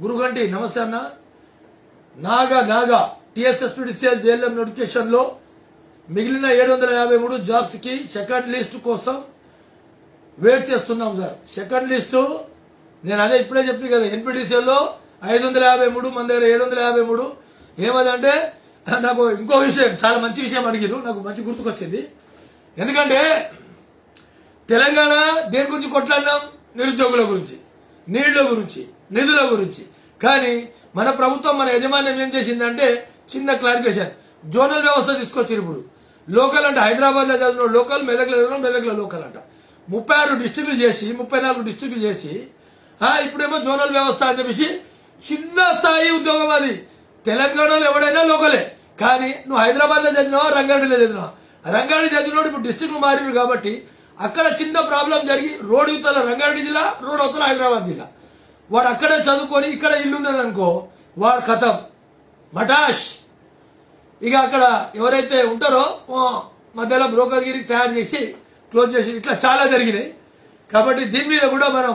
గురుగంటి నమస్తే అన్న. నాగా టిఎస్ఎస్పీడీసీఎల్ జేఎల్ఎం నోటిఫికేషన్ లో మిగిలిన 753 జాబ్స్ కి సెకండ్ లిస్ట్ కోసం వెయిట్ చేస్తున్నాం సార్. సెకండ్ లిస్టు నేను అదే ఇప్పుడే చెప్పింది కదా, ఎన్పిటిసిఎల్లో 553 మన దగ్గర 753. ఏమదంటే నాకు ఇంకో విషయం, చాలా మంచి విషయం అడిగారు, నాకు మంచి గుర్తుకొచ్చింది. ఎందుకంటే తెలంగాణ దేని గురించి కొట్లాడినాం? నిరుద్యోగుల గురించి, నీళ్ల గురించి. నిధుల గురించి. కానీ మన ప్రభుత్వం మన యజమాన్యం ఏం చేసిందంటే చిన్న క్లారిఫికేషన్, జోనల్ వ్యవస్థ తీసుకొచ్చారు. ఇప్పుడు లోకల్ అంటే హైదరాబాద్లో చదివిన లోకల్, మెదక్లో చదివిన మెదక్లో లోకల్ అంట 36 డిస్ట్రిక్టులు చేసి 34 డిస్ట్రిక్టులు చేసి ఇప్పుడేమో జోనల్ వ్యవస్థ అని చెప్పేసి చిన్న స్థాయి ఉద్యోగం. అది తెలంగాణలో ఎవడైనా లోకలే. కానీ నువ్వు హైదరాబాద్లో చదివినావా, రంగారెడ్డిలో చదివినావా, రంగారెడ్డి చదివినోడు ఇప్పుడు డిస్ట్రిక్ట్ మారినాడు కాబట్టి అక్కడ చిన్న ప్రాబ్లం జరిగి రోడ్ యువతల రంగారెడ్డి జిల్లా, రోడ్ అవతల హైదరాబాద్ జిల్లా, వాడు అక్కడే చదువుకొని ఇక్కడ ఇల్లు ఉన్నాడనుకో వాడు కథం మటాష్. ఇక అక్కడ ఎవరైతే ఉంటారో మధ్యలో బ్రోకర్గిరికి తయారు చేసి క్లోజ్ చేసి ఇట్లా చాలా జరిగినాయి. కాబట్టి దీని మీద కూడా మనం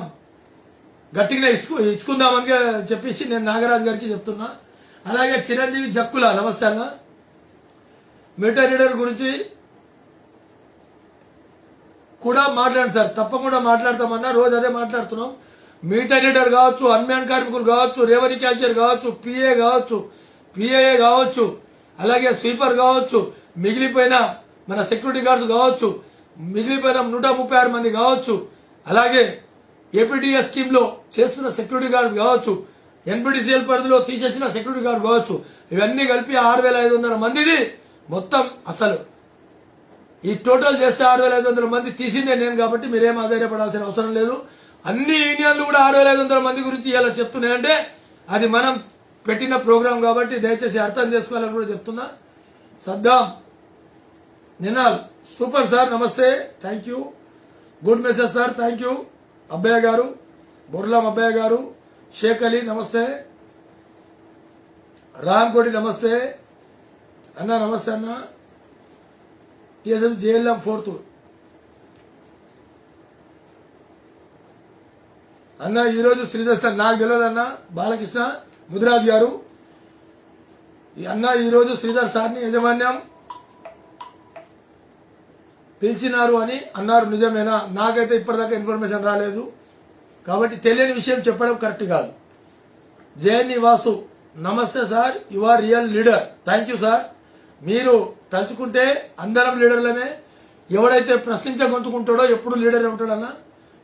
గట్టిగా ఇచ్చుకుందామని చెప్పేసి నేను నాగరాజు గారికి చెప్తున్నా. అలాగే చిరంజీవి జక్కుల నమస్తే అన్న, మీటర్ రీడర్ గురించి కూడా మాట్లాడండి సార్. తప్పకుండా మాట్లాడతామన్నా, రోజు అదే మాట్లాడుతున్నాం. మీటర్ రీడర్ కావచ్చు, అన్మ్యాన్ కార్మికులు కావచ్చు, రెవెన్యూ క్యాషియర్ కావచ్చు, పిఏ కావచ్చు, పిఏఏ కావచ్చు, అలాగే స్వీపర్ కావచ్చు, మిగిలిపోయిన మన సెక్యూరిటీ గార్డ్స్ కావచ్చు, మిగిలిపోయిన 136 మంది కావచ్చు, అలాగే ఏపీడీఎస్ స్కీమ్ లో చేస్తున్న సెక్యూరిటీ గార్డ్స్ కావచ్చు, ఎన్బిడిసిఎల్ పరిధిలో తీసేసిన సెక్యూరిటీ గార్డ్ కావచ్చు, ఇవన్నీ కలిపి 6500 మందిది మొత్తం. అసలు ఈ టోటల్ చేస్తే 6500 మంది తీసిందే నేను కాబట్టి మీరేం ఆధారపడాల్సిన అవసరం లేదు. అన్ని యూనియన్లు కూడా 6500 మంది గురించి ఇలా చెప్తున్నాయంటే అది మనం పెట్టిన ప్రోగ్రాం కాబట్టి దయచేసి అర్థం చేసుకోవాలని కూడా చెప్తున్నా. సద్దాం నినాల్ సూపర్ సార్, నమస్తే, thank you, good message sir, thank you. Abbayya గారు, బొర్లాం అబ్బయ్య గారు, షేక్ అలీ నమస్తే, రామ్కోటి నమస్తే అన్న, నమస్తే అన్న. టీఎస్ఎం జేఎల్ఎం 4th అన్న, ఈరోజు శ్రీధర్ సార్ నాకు తెలియదు అన్న, బాలకృష్ణ ముదిరాజ్ గారు అన్న, ఈరోజు శ్రీధర్ సార్ని యజమాన్యం పిలిచినారు అని అన్నారు, నిజమేనా? నాకైతే ఇప్పటిదాకా ఇన్ఫర్మేషన్ రాలేదు కాబట్టి తెలియని విషయం చెప్పడం కరెక్ట్ కాదు. జేఎన్ఈ వాసు నమస్తే sir, you are real leader, thank you sir. మీరు తలుచుకుంటే అందరం లీడర్లనే, ఎవడైతే ప్రశ్నించగొంతుకుంటాడో ఎప్పుడు లీడర్ ఉంటాడన్నా.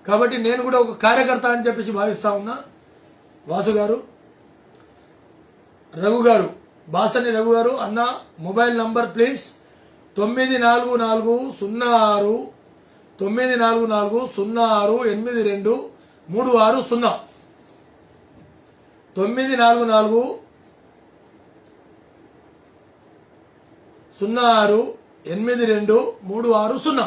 కాబట్టి నేను కూడా ఒక కార్యకర్త అని చెప్పేసి భావిస్తా ఉన్నా. వాసు గారు, రఘు గారు, బాసని రఘు గారు అన్న, మొబైల్ నంబర్ ప్లీజ్ 94406 944068236 944068236.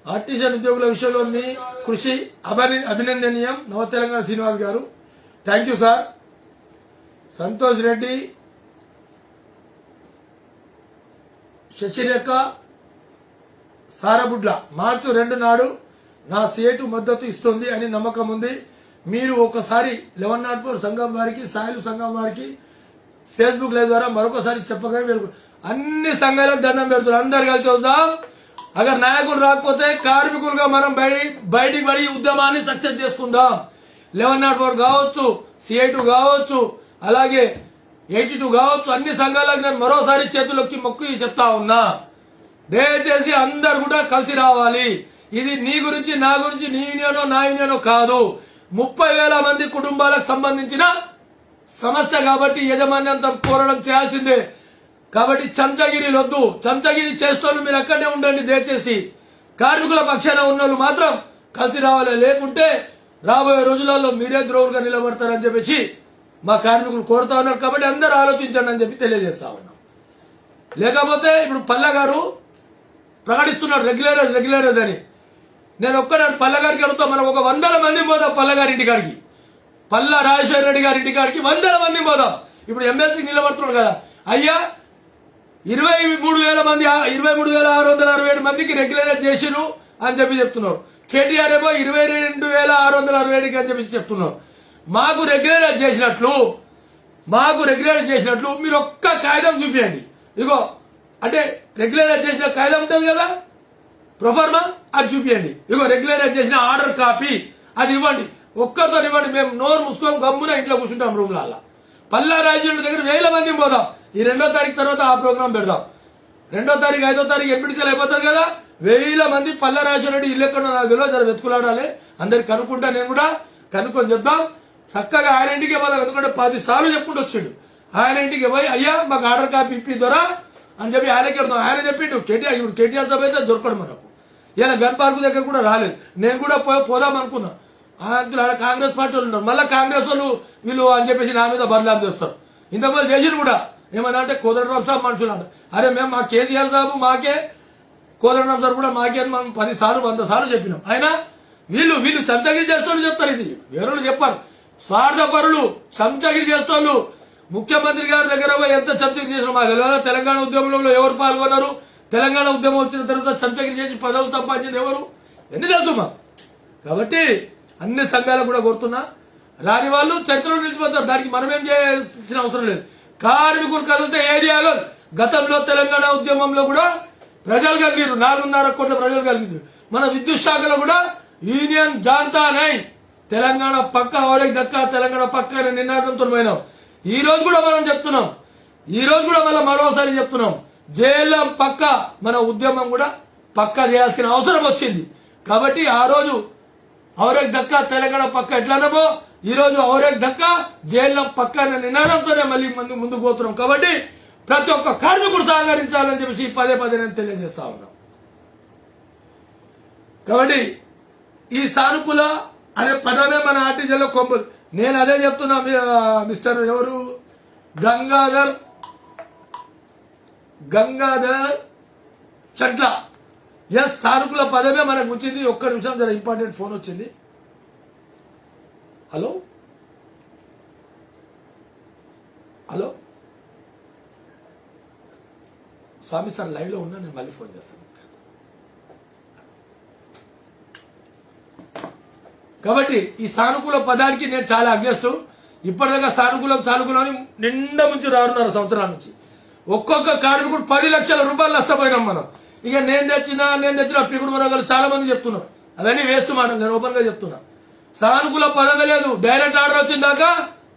ఆర్టిజన్ ఉద్యోగుల విషయంలో మీ కృషి అభినందనీయం. నవ తెలంగాణ శ్రీనివాస్ గారు, thank you sir. Santosh Reddy, Sasirekha Sarabudla, March 2 నాడు నా సేటు మద్దతు ఇస్తుంది అని నమ్మకం ఉంది. మీరు ఒకసారి 1104 సంఘం వారికి, సాయిలు సంఘం వారికి ఫేస్బుక్ లైవ్ ద్వారా మరొకసారి చెప్పగా అన్ని సంఘాలకు దండం పెడుతున్నారు. అందరు కలిసి వద్దాం. అగర్ నాయకులు రాకపోతే కార్మికులుగా మనం బయటికి పడి ఉద్యమాన్ని సక్సెస్ చేసుకుందాం. 1104 కావచ్చు, CI2 కావచ్చు, అలాగే 82 కావచ్చు, అన్ని సంఘాలకు నేను మరోసారి చేతులొక్కి మొక్కి చెప్తా ఉన్నా. దయచేసి అందరు కూడా కలిసి రావాలి. ఇది నీ గురించి, నా గురించి, నీ యూనియనో నా యూనియనో కాదు, 30,000 మంది కుటుంబాలకు సంబంధించిన సమస్య కాబట్టి యజమాన్యంతో పోరాటం చేయాల్సిందే. కాబట్టి చంచగిరి వద్దు, చంచగిరి చేస్తోళ్ళు మీరు అక్కడనే ఉండండి. దయచేసి కార్మికుల పక్షాన ఉన్నోళ్ళు మాత్రం కలిసి రావాలి. లేకుంటే రాబోయే రోజులలో మీరే ద్రోహులుగా నిలబడతారని చెప్పేసి మా కార్మికులు కోరుతా ఉన్నారు. కాబట్టి అందరూ ఆలోచించండి అని చెప్పి తెలియజేస్తా ఉన్నాం. లేకపోతే ఇప్పుడు పల్లె గారు ప్రకటిస్తున్నాడు రెగ్యులరైజ్ అని. నేను ఒక్కనాడు పల్లె గారికి అడుగుతా, మనం ఒక 100 మంది పోదాం పల్లె గారి ఇంటికాడికి, పల్లా రాజశేఖర రెడ్డి గారి ఇంటికాడికి 100 మంది పోదాం. ఇప్పుడు ఎమ్మెల్సీ నిలబడుతున్నాడు కదా, అయ్యా 23,000 మంది, 23,667 మందికి రెగ్యులరైజ్ చేసిరు అని చెప్పి చెప్తున్నారు. కేటీఆర్ ఏమో 22,667 అని చెప్పి చెప్తున్నారు. మాకు రెగ్యులరైజ్ చేసినట్లు మీరు ఒక్క కాగితం చూపించండి. ఇగో అంటే రెగ్యులరైజ్ చేసిన కాగితం ఉంటుంది కదా ప్రొఫార్మా, అది చూపించండి. ఇగో రెగ్యులరైజ్ చేసిన ఆర్డర్ కాపీ అది ఇవ్వండి, ఒక్కరితో ఇవ్వండి. మేము నోరు ముసుకొని గమ్మున ఇంట్లో కూర్చుంటాం రూమ్లలో. పల్లా రాజేంద్ర దగ్గర 1000 మంది పోదాం. ఈ 2వ తారీఖు తర్వాత ఆ ప్రోగ్రాం పెడదాం. 2వ తారీఖు 5వ తారీఖు ఎంపీటీసీలు అయిపోతుంది కదా, వేల మంది పల్లరాజరెడ్డి ఇల్లు ఎక్కడ నాకు తెలియదు, జర వెతుకులాడాలి, అందరికి కనుక్కుంటా, నేను కూడా కనుక్కొని చెప్దాం. చక్కగా ఆయన ఇంటికి పోదాం, ఎందుకంటే 10 సార్లు చెప్పుకుంటూ వచ్చాడు. ఆయన ఇంటికి పోయి అయ్యా మాకు ఆర్డర్ కాపీ ఇప్పి ద్వారా అని చెప్పి ఆయనకి వెళ్తాం. ఆయన చెప్పిండు కేటీఆర్ సభ అయితే దొరకడు మనకు. ఇలా గన్ పార్కు దగ్గర కూడా రాలేదు. నేను కూడా పోదాం అనుకున్నా. అందులో కాంగ్రెస్ పార్టీ వాళ్ళు ఉన్నారు, మళ్ళీ కాంగ్రెస్ వాళ్ళు వీళ్ళు అని చెప్పేసి నా మీద బదలాం చేస్తారు. ఇంతకుముందు చేసిరు కూడా ఏమన్నా అంటే కోదండరాం సాబ్ మనుషులు అంట. అరే మేము మా కేసీఆర్ సాబు మాకే, కోదండరాం సార్ కూడా మాకే అని మనం 10 సార్లు 100 సార్లు చెప్పినాం. అయినా వీళ్ళు చంచగిరి చేస్తూ చెప్తారు. ఇది వేరే చెప్పారు, స్వార్థపరులు, చంచగిరి చేస్తోళ్ళు. ముఖ్యమంత్రి గారి దగ్గర ఎంత చంచగిరి చేసిన మాకు తెలియదా? తెలంగాణ ఉద్యమంలో ఎవరు పాల్గొన్నారు? తెలంగాణ ఉద్యమం వచ్చిన తర్వాత చంచగిరి చేసి పదవులు సంపాదించింది ఎవరు? ఎన్ని తెలుసు మాకు. కాబట్టి అన్ని సంఘాలకు కూడా కోరుతున్నా, రాని వాళ్ళు చరిత్రలో నిలిచిపోతారు, దానికి మనం ఏం చేయాల్సిన అవసరం లేదు. కార్మికులు కదిలితే ఏది ఆగదు. గతంలో తెలంగాణ ఉద్యమంలో కూడా ప్రజలు కలిగిరు, 4.5 కోట్ల ప్రజలు కలిగింది. మన విద్యుత్ శాఖలో కూడా యూనియన్ జాంతా నై, తెలంగాణ పక్క ఎవరికి దక్క, తెలంగాణ పక్క అనే నినాదంతో పోయినాం. ఈ రోజు కూడా మనం చెప్తున్నాం, ఈ రోజు కూడా మళ్ళీ మరోసారి చెప్తున్నాం, జైల్లో పక్క మన ఉద్యమం కూడా పక్క చేయాల్సిన అవసరం వచ్చింది. కాబట్టి ఆ రోజు ఔరేక్ దక్క తెలంగాణ పక్క ఎట్లనమో ఈ రోజు ఔరేక్ దక్క జైల్లో పక్క అనే నినాదంతోనే మళ్ళీ ముందుకు పోతున్నాం. కాబట్టి ప్రతి ఒక్క కార్మికుడు సహకరించాలని చెప్పేసి పదే నేను తెలియజేస్తా ఉన్నాం. కాబట్టి ఈ సానుకూల అనే పదమే మన ఆర్టీజీలో కొంపలు. నేను అదే చెప్తున్నా, మిస్టర్ ఎవరు గంగాధర్ చట్ల. ఎస్, సానుకూల పదమే మనకు వచ్చింది. ఒక్క నిమిషం, జర ఇంపార్టెంట్ ఫోన్ వచ్చింది. హలో స్వామి సార్ లైవ్ లో ఉన్నా, నేను మళ్ళీ ఫోన్ చేస్తాను. కాబట్టి ఈ సానుకూల పదానికి నేను చాలా అగ్నిస్తూ, ఇప్పటిదాకా సానుకూలం నిండా ముంచి 6.5 సంవత్సరాల నుంచి ఒక్కొక్క కార్మికుడు 10 లక్షల రూపాయలు నష్టపోయినాం మనం. ఇక నేను తెచ్చిన పిగుడు మరొకరు చాలా మంది చెప్తున్నాం, అవన్నీ వేస్ట్ మాట. నేను ఓపెన్ గా చెప్తున్నా, సానుకూల పదమే లేదు. డైరెక్ట్ ఆర్డర్ వచ్చిందాక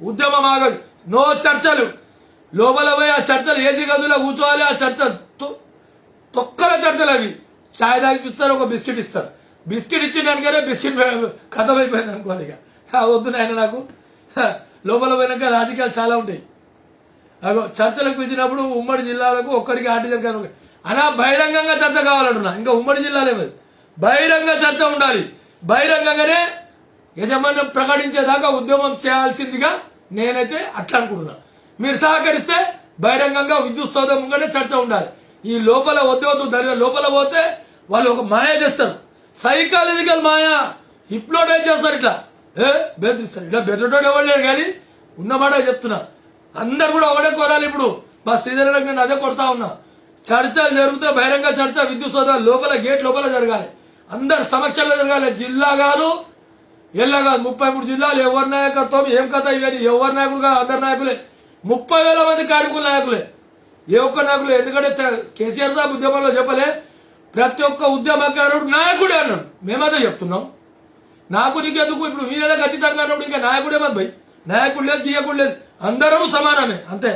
ఉద్యమం ఆగదు. నో చర్చలు. లోపల పోయి ఆ చర్చలు ఏసీ గదులో కూర్చోవాలి. ఆ చర్చలు తొక్కల చర్చలు అవి. ఛాయ్ తాగిపిస్తారు, ఒక బిస్కెట్ ఇస్తారు. బిస్కెట్ ఇచ్చిందానికనే బిస్కెట్ కథం అయిపోయింది అనుకోవాలి. ఇక వద్దు నాయన, నాకు లోపల పోయినాక రాజకీయాలు చాలా ఉంటాయి. అగో చర్చలకు పిలిచినప్పుడు ఉమ్మడి జిల్లాలకు ఒక్కరికి ఆర్టీజీ అలా బహిరంగంగా చర్చ కావాలంటున్నా. ఇంకా ఉమ్మడి జిల్లాలే బహిరంగ చర్చ ఉండాలి. బహిరంగంగానే యజమాన్యం ప్రకటించేదాకా ఉద్యమం చేయాల్సిందిగా నేనైతే అట్లా అనుకుంటున్నా. మీరు సహకరిస్తే బహిరంగంగా విద్యుత్ సౌధం ముంగనే చర్చ ఉండాలి. ఈ లోపల వద్దు దాని లోపల పోతే వాళ్ళు ఒక మాయ చేస్తారు, సైకాలజికల్ మాయ, హిప్నోటైజ్ చేస్తారు. ఇట్లా బెదిరిస్తారు. ఇట్లా బెదరటోడు ఎవరు లేరు, కానీ ఉన్నమాట చెప్తున్నా. అందరు కూడా ఒకటే కోరాలి. ఇప్పుడు మా శ్రీధర్ నేను అదే కొడతా ఉన్నా, చర్చలు జరిగితే బహిరంగ చర్చ విద్యుత్ సౌధాలు లోపల గేట్ లోపల జరగాలి, అందరు సమక్షంలో జరగాలి. జిల్లా కాదు, ఎల్లా కాదు, 33 జిల్లాలు ఎవరి నాయకత్వం ఏం కథ ఇవన్నీ ఎవరి నాయకులు కాదు, అందరి నాయకులే. 30,000 మంది కార్మికుల నాయకులే, ఏ ఒక్క నాయకులే. ఎందుకంటే కేసీఆర్ సాబ్ ఉద్యమంలో చెప్పలే, ప్రతి ఒక్క ఉద్యమకారుడు నాయకుడే అన్నాడు. మేమదే చెప్తున్నాం. నాకు నీకెందుకు, ఇప్పుడు వీళ్ళకి అతీతంగా అన్నప్పుడు ఇంకా నాయకుడే మన భయ్. నాయకుడు లేదు, గీయకుడు లేదు, అందరూ సమానమే, అంతే.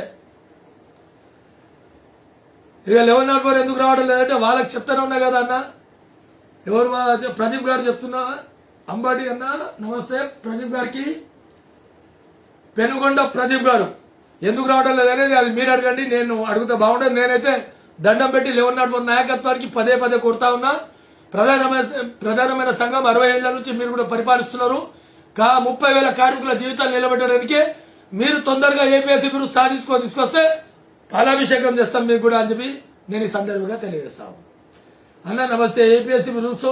ఇక 11 ఎందుకు రావడం లేదంటే వాళ్ళకి చెప్తానే ఉన్నా కదా అన్న. ఎవరు ప్రదీప్ గారు చెప్తున్నా, అంబాటి అన్న నమస్తే. ప్రదీప్ గారికి, పెనుగొండ ప్రదీప్ గారు ఎందుకు రావడం లేదనేది అది మీరు అడగండి, నేను అడుగుతా బాగుంటుంది. నేనైతే దండం పెట్టి 11 నాయకత్వానికి పదే కొడతా ఉన్నా. ప్రధానమైన సంఘం 60 ఏళ్ల నుంచి మీరు కూడా పరిపాలిస్తున్నారు. 30,000 కార్మికుల జీవితాలు నిలబెట్టడానికే మీరు తొందరగా ఏపీఎస్సీ మీరు తీసుకొస్తే పాలాభిషేకం చేస్తాం మీకు కూడా అని చెప్పి నేను ఈ సందర్భంగా తెలియజేస్తాను. అన్న నమస్తే. ఏపీఎస్సీ రూల్స్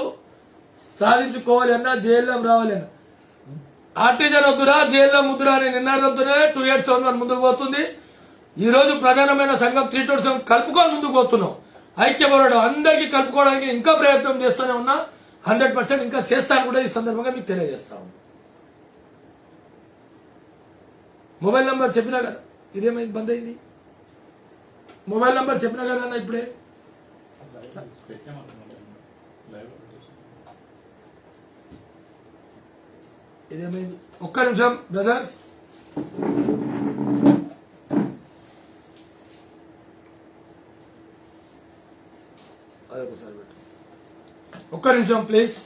సాధించుకోవాలి అన్నా, జైల్లో రావాలి అన్న, ఆర్టీజీ వద్దురా జైల్లో ముద్దురా అనే నినాదంతోనే 2871 ముందుకు పోతుంది. ఈ రోజు ప్రధానమైన సంఘం 327 కలుపుకొని ముందుకు పోతున్నాం. ఐక్య పోరాటం అందరికీ కలుపుకోవడానికి ఇంకా ప్రయత్నం చేస్తూనే ఉన్నా. 100% ఇంకా చేస్తాను కూడా ఈ సందర్భంగా మీకు తెలియజేస్తాను. మొబైల్ నంబర్ చెప్పినా కదా, ఇదేమైంది బంద్ అయింది. మొబైల్ నంబర్ చెప్పినా కదా అన్న, ఇప్పుడే ఇదేమైంది. ఒక్క నిమిషం బ్రదర్స్. అదొకసారి పెట్టు. ఒక్క నిమిషం ప్లీజ్.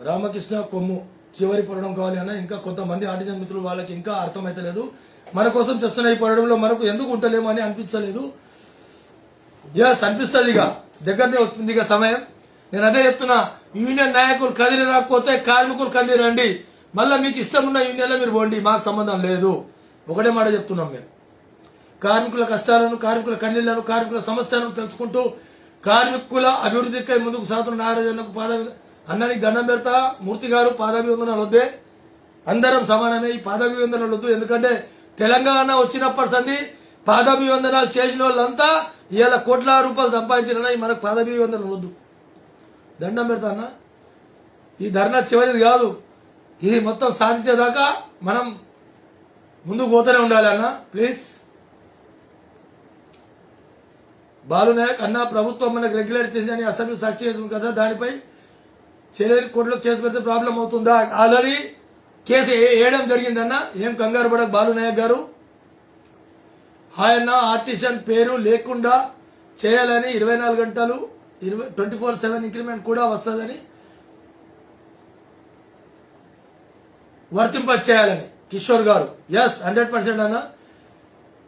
రామకృష్ణ కొమ్ము చివరి పోరాటం కావాలి అన్న. ఇంకా కొంతమంది ఆర్టిజన్ మిత్రులు వాళ్ళకి ఇంకా అర్థమైతలేదు. మన కోసం చేస్తున్న ఈ పోరాటంలో మనకు ఎందుకు ఉంటలేమో అని అనిపించలేదు. ఎస్ అనిపిస్తుంది. ఇక దగ్గరనే వస్తుంది ఇక సమయం. నేను అదే చెప్తున్నా, యూనియన్ నాయకులు కదిలి రాకపోతే కార్మికులు కదిలి రండి. మళ్ళీ మీకు ఇష్టం ఉన్న యూనియన్లో మీరు పోండి, మాకు సంబంధం లేదు. ఒకటే మాట చెప్తున్నాం మేము. కార్మికుల కష్టాలను, కార్మికుల కన్నీళ్లను, కార్మికుల సమస్యలను తెలుసుకుంటూ కార్మికుల అభివృద్ధికై ముందుకు సాగుతున్న నారాజన్నకు అన్నానికి దండం పెడతా. మూర్తి గారు పాదాభివందనాలు వద్దే, అందరం సమానమే. ఈ పాదాభివందనాలు వద్దు, ఎందుకంటే తెలంగాణ వచ్చినప్పటి సంది పాదాభివందనాలు చేసిన వాళ్ళంతా ఇవాళ కోట్ల రూపాయలు సంపాదించిన మనకు పాదాభివందనాలు వద్దు. దండం పెడతా అన్న. ఈ ధర్నా చివరిది కాదు, ఇది మొత్తం సాధించేదాకా మనం ముందుకు పోతూనే ఉండాలి అన్న. ప్లీజ్. బాలు నాయక్ అన్న, ప్రభుత్వం మనకు రెగ్యులర్ చేసి అసెంబ్లీ సాక్షి చేస్తుంది కదా, దానిపై చేయలేని కోర్టులో కేసు పెడితే ప్రాబ్లం అవుతుందా? ఆల్రెడీ కేసు వేయడం జరిగిందన్న, ఏం కంగారు పడక బాలు నాయక్ గారు. హాయ్ అన్న, ఆర్టిషన్ పేరు లేకుండా చేయాలని 24 గంటలు 24/7 ఇంక్రిమెంట్ కూడా వస్తుందని వర్తింప చేయాలని కిషోర్ గారు. ఎస్ 100% అన్న.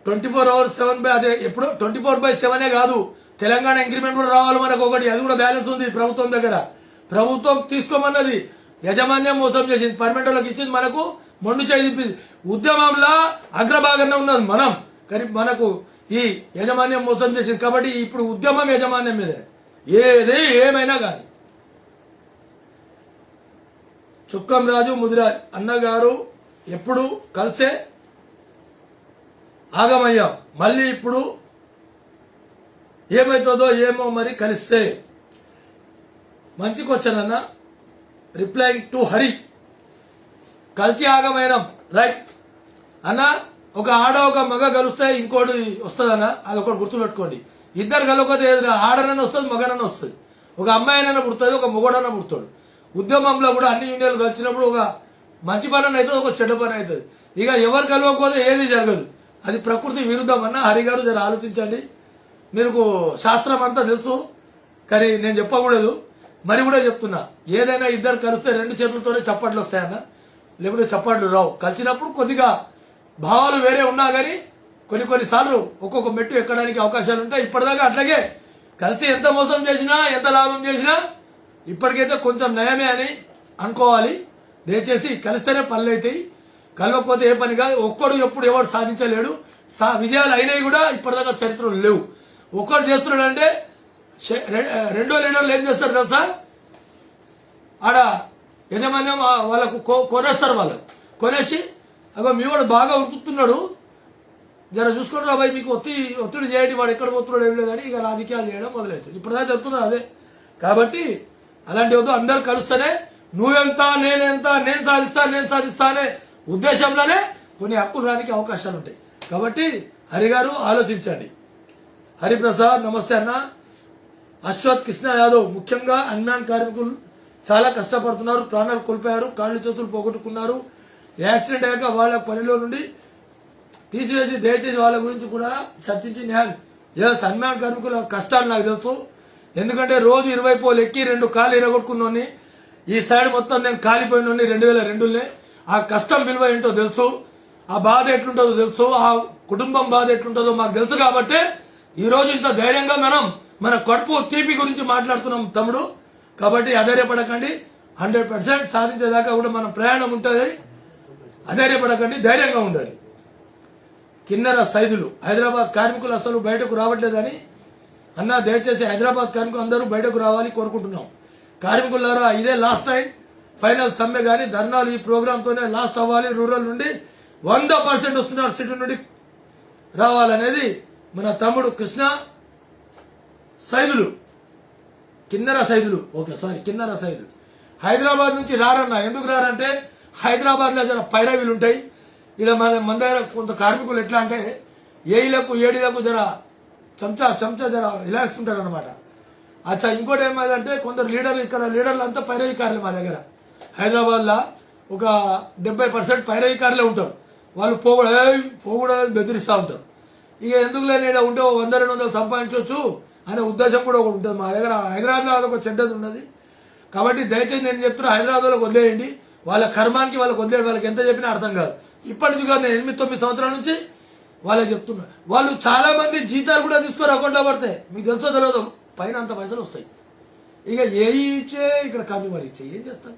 24/7 అదే ఎప్పుడు 24/7 కాదు, తెలంగాణ ఇంక్రిమెంట్ కూడా రావాలి మనకు ఒకటి. అది కూడా బ్యాలెన్స్ ఉంది ప్రభుత్వం దగ్గర. ప్రభుత్వం తీసుకోమన్నది, యజమాన్యం మోసం చేసింది, పర్మనెంట్ వాళ్ళకి ఇచ్చింది, మనకు మొండు చేయి తిప్పింది. ఉద్యమంలో అగ్రభాగంగా ఉన్నది మనం, కానీ మనకు ఈ యజమాన్యం మోసం చేసింది. కాబట్టి ఇప్పుడు ఉద్యమం యజమాన్యం మీదే, ఏది ఏమైనా కానీ. చుక్కం రాజు ముదిరాజ్ అన్నగారు ఎప్పుడు కలిసే ఆగమయ్యాం, మళ్ళీ ఇప్పుడు ఏమైతుందో ఏమో మరి కలిస్తే. మంచి క్వశ్చన్ అన్న. Replying to Hari. కలిసి ఆగమైనాం, రైట్ అన్న. ఒక ఆడ ఒక మగ కలుస్తే ఇంకోటి వస్తుందన్న, అది ఒకటి గుర్తుపెట్టుకోండి. ఇద్దరు కలవకపోతే ఆడనన్నా వస్తుంది, మగనన్నా వస్తుంది. ఒక అమ్మాయినైనా పుడుతుంది, ఒక మొగడన్నా పుడతాడు. ఉద్యమంలో కూడా అన్ని యూనియన్లు కలిసినప్పుడు ఒక మంచి పని అవుతుంది, ఒక చెడ్డ పని అవుతుంది. ఇక ఎవరు కలవకపోతే ఏది జరగదు, అది ప్రకృతి విరుద్ధం అన్న. హరి గారు జర ఆలోచించండి. మీకు శాస్త్రం అంతా తెలుసు, కానీ నేను చెప్పకూడదు. మరి కూడా చెప్తున్నా, ఏదైనా ఇద్దరు కలిస్తే 2 చేతులతోనే చప్పట్లు వస్తాయన్న, లేకుంటే చప్పట్లు రావు. కలిసినప్పుడు కొద్దిగా భావాలు వేరే ఉన్నా కానీ కొన్నిసార్లు ఒక్కొక్క మెట్టు ఎక్కడానికి అవకాశాలు ఉంటాయి. ఇప్పటిదాకా అట్లాగే కలిసి ఎంత మోసం చేసినా, ఎంత లాభం చేసినా ఇప్పటికైతే కొంచెం నయమే అని అనుకోవాలి. దయచేసి కలిస్తేనే పనులు అవుతాయి, కలవకపోతే ఏ పని కాదు. ఒక్కడు ఎప్పుడు ఎవరు సాధించలేడు. విజయాలు అయినాయి కూడా ఇప్పటిదాకా చరిత్రలు లేవు. ఒక్కడు చేస్తున్నాడు అంటే రెండో లీడర్లు ఏం చేస్తారు తెలుసా, ఆడ యజమాన్యం వాళ్ళకు కొనేస్తారు. వాళ్ళు కొనేసి అగో మీ వాడు బాగా ఉరుకుతున్నాడు, జర చూసుకుంటారు అబ్బాయి, మీకు ఒత్తిడి చేయండి, వాడు ఎక్కడ పోతున్నాడు ఏం లేదని ఇక రాజకీయాలు చేయడం మొదలవుతుంది. ఇప్పటిదాకా చెప్తున్నారు అదే. కాబట్టి అలాంటి వద్దు, అందరు కలుస్తేనే నువ్వెంత నేనెంత, నేను సాధిస్తా అనే ఉద్దేశంలోనే కొన్ని హక్కులు రానికి అవకాశాలు ఉంటాయి. కాబట్టి హరి గారు ఆలోచించండి. హరిప్రసాద్ నమస్తే అన్న. అశ్వత్ కృష్ణ యాదవ్, ముఖ్యంగా అన్మ్యాన్ కార్మికులు చాలా కష్టపడుతున్నారు, ప్రాణాలు కోల్పోయారు, కాళ్ళు చేతులు పోగొట్టుకున్నారు. యాక్సిడెంట్ అయ్యాక వాళ్ళ పనిలో నుండి తీసివేసి దయచేసి వాళ్ళ గురించి కూడా చర్చించి న్యాయం. ఎస్ అన్మ్యాన్ కార్మికుల కష్టాలు నాకు తెలుసు, ఎందుకంటే రోజు 20 పోలు ఎక్కి 2 కాళ్ళు ఇరగొట్టుకున్నోని, ఈ సైడ్ మొత్తం నేను కాలిపోయినోని 2002లోనే. ఆ కష్టం విలువ ఏంటో తెలుసు, ఆ బాధ ఎట్లుంటుందో తెలుసు, ఆ కుటుంబం బాధ ఎట్లుంటుందో మాకు తెలుసు. కాబట్టి ఈ రోజు ఇంత ధైర్యంగా మన కడుపు తీపి గురించి మాట్లాడుతున్నాం తమ్ముడు. కాబట్టి అధైర్యపడకండి, 100% సాధించేదాకా కూడా మన ప్రయాణం ఉంటుంది. అధైర్యపడకండి, ధైర్యంగా ఉండండి. కిన్నెర సైదులు, హైదరాబాద్ కార్మికులు అసలు బయటకు రావట్లేదని అన్న, దయచేసి హైదరాబాద్ కార్మికులు అందరూ బయటకు రావాలి కోరుకుంటున్నాం. కార్మికులారా, ఇదే లాస్ట్ టైం ఫైనల్ సమ్మె కానీ ధర్నాలు ఈ ప్రోగ్రాంతోనే లాస్ట్ అవ్వాలి. రూరల్ నుండి 100% వస్తున్నారు, సిటీ నుండి రావాలనేది మన తమ్ముడు కృష్ణ సైదులు, కిన్నెర సైదులు, ఓకే సారీ కిన్నెర సైదులు. హైదరాబాద్ నుంచి రారన్నా. ఎందుకు రారంటే హైదరాబాద్ లో జర పైరవీలు ఉంటాయి. ఇలా మన దగ్గర కొంత కార్మికులు ఎట్లా అంటే ఏఈలకు ఏడీలకు జర చెంచా జర ఇలా ఇస్తుంటారు అనమాట. అచ్చా ఇంకోటి ఏమైందంటే కొందరు లీడర్లు ఇక్కడ లీడర్లు అంతా పైరవికారులు మా దగ్గర హైదరాబాద్లో ఒక 70% పైరవికారులే ఉంటారు. వాళ్ళు పోకూడదని బెదిరిస్తూ ఉంటారు. ఇక ఎందుకు లేని ఉంటే 100-200 సంపాదించవచ్చు అనే ఉద్దేశం కూడా ఒకటి ఉంటుంది మా దగ్గర. హైదరాబాద్లో అదొక చెడ్డది ఉన్నది. కాబట్టి దయచేసి నేను చెప్తున్నా, హైదరాబాద్లోకి వదిలేయండి. వాళ్ళ కర్మానికి వాళ్ళకి వదిలేయండి. వాళ్ళకి ఎంత చెప్పినా అర్థం కాదు. ఇప్పటికి కాదు, నేను 8-9 సంవత్సరాల నుంచి వాళ్ళకి చెప్తున్నా. వాళ్ళు చాలా మంది జీతాలు కూడా తీసుకొని అకౌంట్లో పడతాయి. మీకు తెలుసో తెలియదు, పైన అంత పైసలు వస్తాయి. ఇక ఏ ఇచ్చే ఇక్కడ కన్జ్యూమర్ ఇచ్చే ఏం చేస్తాం?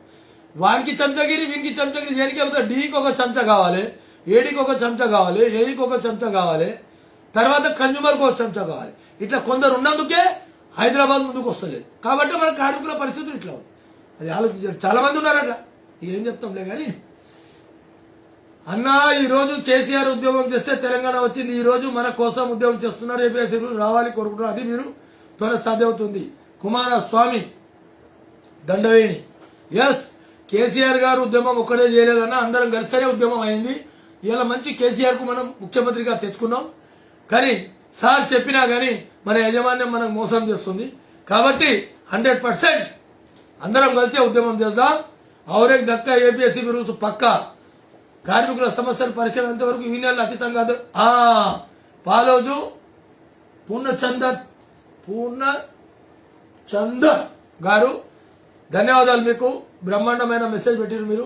వానికి చెంచగిరి, వీనికి చెంచగిరి, దేనికి వెళ్తారు? డీకి ఒక చెంచా కావాలి, ఏడికి ఒక చెంచా కావాలి, ఏఈకి ఒక చెంచా కావాలి, తర్వాత కన్జ్యూమర్కి ఒక చెంచా కావాలి. ఇట్లా కొందరు ఉన్నందుకే హైదరాబాద్ ముందుకు వస్తలేదు. కాబట్టి మన కార్మికుల పరిస్థితులు ఇట్లా ఉంది. అది ఆలోచించారు. చాలా మంది ఉన్నారు అట్లా. ఏం చెప్తాంలే కానీ అన్నా, ఈ రోజు కేసీఆర్ ఉద్యోగం చేస్తే తెలంగాణ వచ్చింది. ఈ రోజు మన కోసం ఉద్యోగం చేస్తున్నారు. ఏపీఎస్సీ రావాలి కోరుకుంటున్నారు. అది మీరు త్వరగా సాధ్యమవుతుంది. కుమారస్వామి దండవేణి. ఎస్, కేసీఆర్ గారు ఉద్యమం ఒక్కడే చేయలేదన్నా, అందరం కలిసే ఉద్యమం అయింది. ఇలా మంచి కేసీఆర్ కు మనం ముఖ్యమంత్రిగా తెచ్చుకున్నాం. కానీ సార్ చెప్పినా కానీ మన యాజమాన్యం మనకు మోసం చేస్తుంది. కాబట్టి 100% అందరం కలిసే ఉద్యమం చేద్దాం. ఔరేక్ దక్క ఏపీఎస్సీ రూల్స్ పక్కా. కార్మికుల సమస్యలు పరిష్కరించేంత వరకు యూనియన్లు అతీతం కాదు. పాలోజు పూర్ణచందర్ గారు ధన్యవాదాలు. మీకు బ్రహ్మాండమైన మెసేజ్ పెట్టారు మీరు.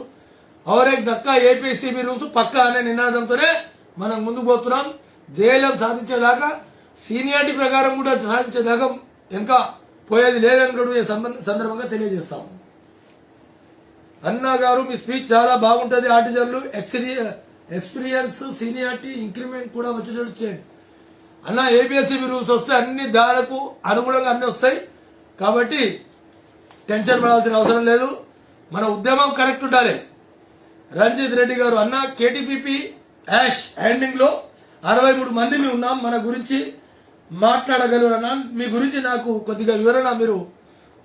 ఔరేక్ దక్కా ఏపీసీబీ రూల్స్ పక్కా అనే నినాదంతోనే మనం ముందుకు పోతున్నాం. జేఎల్ఎం సాధించేదాకా, సీనియారిటీ ప్రకారం కూడా సాధించేదాకా ఇంకా పోయేది లేదని కూడా ఈ సందర్భంగా తెలియజేస్తాం. అన్నా గారు, మీ స్పీచ్ చాలా బాగుంటుంది. ఆర్టిజన్లు ఎక్స్పీరియన్స్, సీనియారిటీ, ఇంక్రిమెంట్ కూడా వచ్చేటట్టు చేయండి. అన్న, ఏపీఎస్సీబీ రూల్స్ వస్తే అన్ని దానికి అనుగుణంగా అన్ని వస్తాయి. కాబట్టి టెన్షన్ పడాల్సిన అవసరం లేదు. మన ఉద్యమం కరెక్ట్ ఉండాలి. రంజిత్ రెడ్డి గారు, అన్న కేటీపీపీ యాష్ హ్యాండింగ్ లో 63 మంది ఉన్నాం. మన గురించి మాట్లాడగలరన్నా? మీ గురించి నాకు కొద్దిగా వివరణ మీరు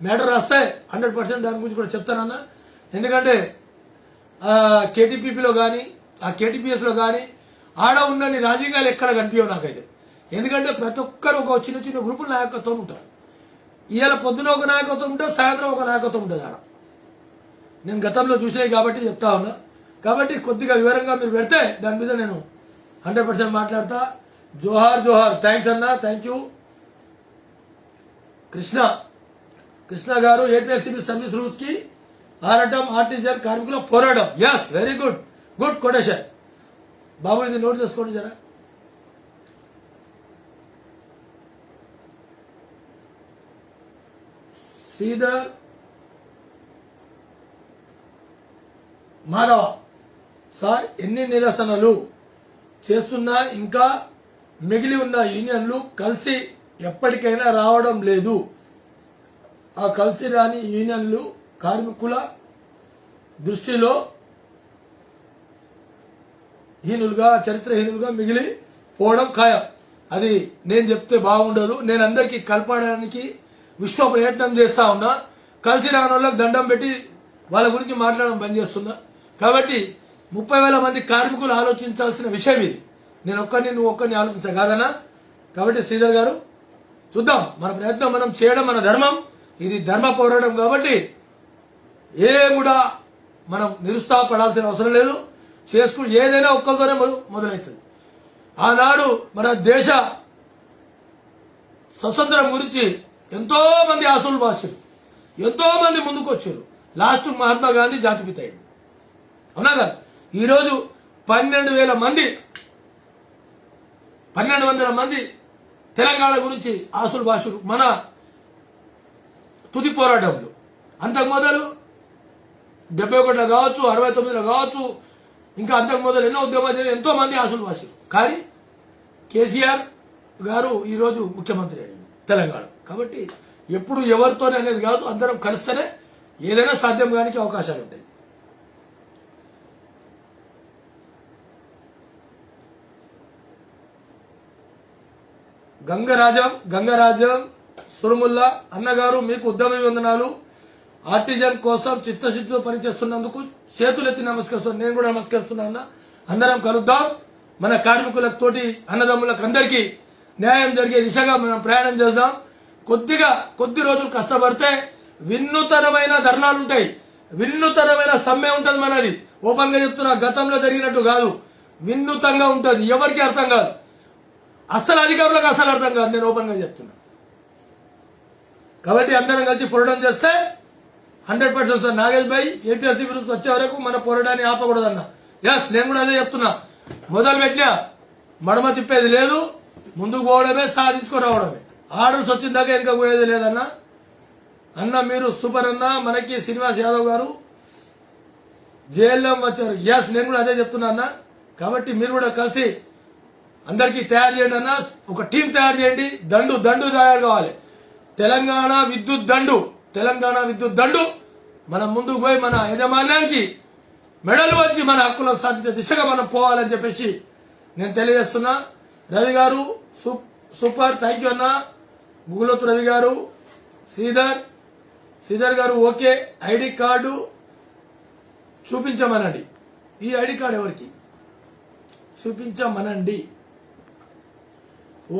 మ్యాటర్ రాస్తే 100% దాని గురించి కూడా చెప్తానన్నా. ఎందుకంటే కేటీపీపీలో కానీ ఆ కేటీపీఎస్లో కానీ ఆడ ఉన్నన్ని రాజకీయాలు ఎక్కడ కనిపించవు నాకైతే. ఎందుకంటే ప్రతి ఒక్కరు ఒక చిన్న చిన్న గ్రూపుల నాయకత్వం ఉంటారు. ఇవాళ పొద్దున ఒక నాయకత్వం ఉంటుంది, సాయంత్రం ఒక నాయకత్వం ఉంటుంది ఆడ. నేను గతంలో చూసినాయి కాబట్టి చెప్తా ఉన్నా. కాబట్టి కొద్దిగా వివరంగా మీరు పెడితే దాని మీద నేను 100% మాట్లాడతా. జోహార్ జోహార్. థ్యాంక్స్ అన్న, థ్యాంక్ యూ. కృష్ణ గారు, ఏపీఎస్సీబీ సర్వీస్ రూల్స్ కి ఆరటం, ఆర్టిజన్ కార్మికుల పోరాటం. Yes, very good, good quotation. బాబు ఇది నోట్ చేసుకోండి జరా. శ్రీధర్ మాధవ సార్, ఎన్ని నిరసనలు చేస్తున్నా ఇంకా మిగిలి ఉన్న యూనియన్లు కలిసి ఎప్పటికైనా రావడం లేదు. ఆ కలిసి రాని యూనియన్లు కార్మికుల దృష్టిలో చరిత్రహీనులుగా మిగిలిపోవడం ఖాయం. అది నేను చెప్తే బాగుండదు. నేను అందరికీ కలపడానికి విశ్వ ప్రయత్నం చేస్తా ఉన్నా. కలిసి రాని వాళ్ళకి దండం పెట్టి వాళ్ళ గురించి మాట్లాడడం బంద్ చేస్తున్నా. కాబట్టి 30,000 మంది కార్మికులు ఆలోచించాల్సిన విషయం ఇది. నేను నువ్వు ఒక్కరిని ఆలోచించా కాదన్నా. కాబట్టి శ్రీధర్ గారు, చూద్దాం. మన ప్రయత్నం మనం చేయడం మన ధర్మం. ఇది ధర్మ పోరాటం. కాబట్టి కూడా మనం నిరుత్సాహపడాల్సిన అవసరం లేదు. చేసుకుని ఏదైనా ఒక్కరితోనే మొదలవుతుంది. ఆనాడు మన దేశ స్వతంత్రం గురించి ఎంతో మంది ఆశలు బాసారు, ఎంతో మంది ముందుకు వచ్చారు. లాస్ట్ మహాత్మా గాంధీ జాతిపిత అయ్యింది. అవునా కదా? ఈరోజు 12,000 మంది 1,200 మంది తెలంగాణ గురించి ఆశలు బాసులు మన తుది పోరాటంలో. అంతకు మొదలు 71లో కావచ్చు, 69లో కావచ్చు, ఇంకా అంతకు మొదలు ఎన్నో ఉద్యమాలు ఎంతో మంది ఆశలు బాసారు. కానీ కేసీఆర్ గారు ఈరోజు ముఖ్యమంత్రి అయ్యింది తెలంగాణ. కాబట్టి ఎప్పుడు ఎవరితోనే అనేది కాదు, అందరం కలిస్తేనే ఏదైనా సాధ్యం కానికి అవకాశాలు ఉంటాయి. గంగరాజం సురుముల్లా, అన్నగారు మీకు ఉద్యమాభివందనాలు. ఆర్టిజన్ కోసం చిత్తశుద్ధితో పనిచేస్తున్నందుకు చేతులెత్తి నమస్కరిస్తున్నాను. నేను కూడా నమస్కరిస్తున్నా అన్న. అందరం కలుద్దాం. మన కార్మికులకు తోటి అన్నదమ్ములకు అందరికీ న్యాయం జరిగే దిశగా మనం ప్రయాణం చేద్దాం. కొద్ది రోజులు కష్టపడితే వినూతనమైన ధర్నాలు ఉంటాయి, వినూతనమైన సమ్మె ఉంటుంది. మనది ఓపెన్ గా చెప్తున్నా, గతంలో జరిగినట్టు కాదు, వినూతంగా ఉంటుంది. ఎవరికి అర్థం కాదు, అసలు అధికారులకు అసలు అర్థం కాదు. నేను ఓపెన్ గా చెప్తున్నా. కాబట్టి అందరం కలిసి పోరాటం చేస్తే 100% నాగేష్ భాయ్ ఏపీఎస్సీ గురించి వచ్చే వరకు మన పోరాటాన్ని ఆపకూడదన్న. ఎస్, నేను కూడా అదే చెప్తున్నా. మొదలు పెట్టినా మడమ తిప్పేది లేదు, ముందుకు పోవడమే, సాధించుకురావడమే. ఆర్డర్స్ వచ్చిన దాకా వెనుక పోయేది లేదన్న. అన్న మీరు సూపర్ అన్న. మనకి శ్రీనివాస్ యాదవ్ గారు జైల్లో వచ్చారు. ఎస్, నేను కూడా అదే చెప్తున్నా అన్న. కాబట్టి మీరు కూడా కలిసి అందరికీ తయారు చేయండి అన్న. ఒక టీం తయారు చేయండి. దండు తయారు కావాలి. తెలంగాణ విద్యుత్ దండు మనం ముందుకు పోయి మన యజమాన్యానికి మెడలు వచ్చి మన హక్కులను సాధించే దిశగా మనం పోవాలని చెప్పేసి నేను తెలియజేస్తున్నా. రవి గారు సూపర్, థ్యాంక్ యూ అన్న. గుగులోతు రవి గారు, శ్రీధర్ గారు ఓకే. ID card చూపించమనండి. ఈ ఐడి కార్డు ఎవరికి చూపించమనండి?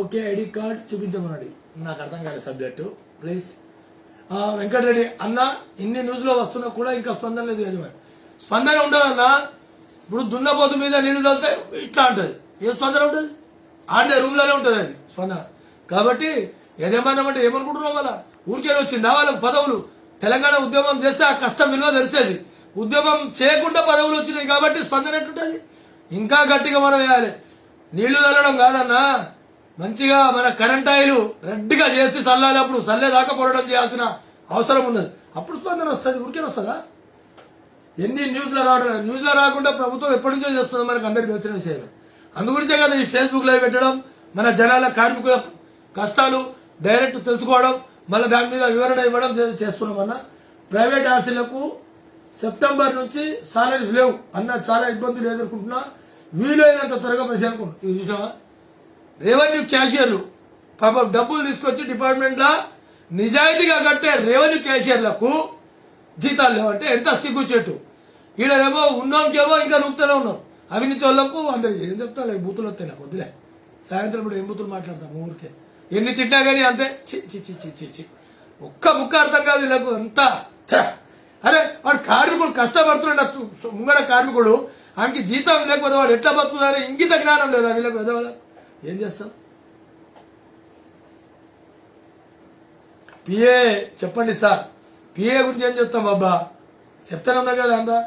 ఓకే, ఐడి కార్డు చూపించమనండి. నాకు అర్థం కాలేదు సబ్జెక్టు, ప్లీజ్. వెంకటరెడ్డి అన్న, ఇన్ని న్యూస్ లో వస్తున్నా కూడా ఇంకా స్పందన లేదు. యజమాని స్పందన ఉండదన్నా. ఇప్పుడు దున్నపోతు మీద నీళ్లు తల్లితే ఇట్లా ఉంటుంది. ఏ స్పందన ఉంటుంది? ఆడే రూమ్ లోనే ఉంటుంది అది స్పందన. కాబట్టి యజమానం అంటే ఏమనుకుంటున్నావు? వాళ్ళ ఊరికే వచ్చిందా వాళ్ళకి పదవులు? తెలంగాణ ఉద్యమం చేస్తే ఆ కష్టం విలువ తెలిసేది. ఉద్యమం చేయకుండా పదవులు వచ్చినాయి కాబట్టి స్పందన ఎట్టుంటది? ఇంకా గట్టిగా మనం వేయాలి. నీళ్లు చల్లడం కాదన్నా, మంచిగా మన కరెంట్ ఆయిల్ రెడ్డిగా చేసి చల్లాలి. అప్పుడు చల్లేదాకా పోరాటం చేయాల్సిన అవసరం ఉన్నది. అప్పుడు స్పందన వస్తుంది. ఊరికే వస్తుందా? ఎన్ని న్యూస్లో రావడం, న్యూస్లో రాకుండా ప్రభుత్వం ఎప్పటి నుంచో చేస్తుందో మనకు అందరికి తెలిసిన విషయమే. అందుగురించే కదా ఈ ఫేస్బుక్ లైవ్ పెట్టడం, మన జనాల కార్మికుల కష్టాలు డైరెక్ట్ తెలుసుకోవడం, మళ్ళీ దాని మీద వివరణ ఇవ్వడం చేస్తున్నామన్నా. ప్రైవేట్ ఆర్సీలకు సెప్టెంబర్ నుంచి సాలరీస్ లేవు అన్న, చాలా ఇబ్బందులు ఎదుర్కొంటున్నా. వీలైనంత త్వరగా ప్రజలకు ఇది చూసావా? రెవెన్యూ క్యాషియర్లు పాపం డబ్బులు తీసుకొచ్చి డిపార్ట్మెంట్లో నిజాయితీగా కట్టే రెవెన్యూ క్యాషియర్లకు జీతాలు లేవంటే ఎంత సిగ్గు చెట్టు. ఈడేమో ఉన్నోకేమో ఇంకా నూపుతూనే ఉన్నాం. అవినీతి వాళ్ళకు అందరికి ఏం చెప్తా, బూతులు వస్తాయి. నాకు వద్దులే, సాయంత్రం ఇప్పుడు ఏం బూతులు మాట్లాడతాము ఊరికే. ఎన్ని తిట్టా కానీ అంతే. చి ఒక్క ముక్క అర్థం కాదు వీళ్ళకు అంతా. అరే వాడు కార్మికుడు కష్టపడుతున్నాడు, ముంగడ కార్మికుడు, ఆయనకి జీతం లేకపోతే వాడు ఎట్లా బతుకుతారు? ఇంగిత జ్ఞానం లేదా వీళ్ళకు? పెద్దవాళ్ళ ఏం చేస్తాం? పిఏ చెప్పండి సార్. పిఏ గురించి ఏం చెప్తాం అబ్బా? చెప్తానన్నా కదా అందా.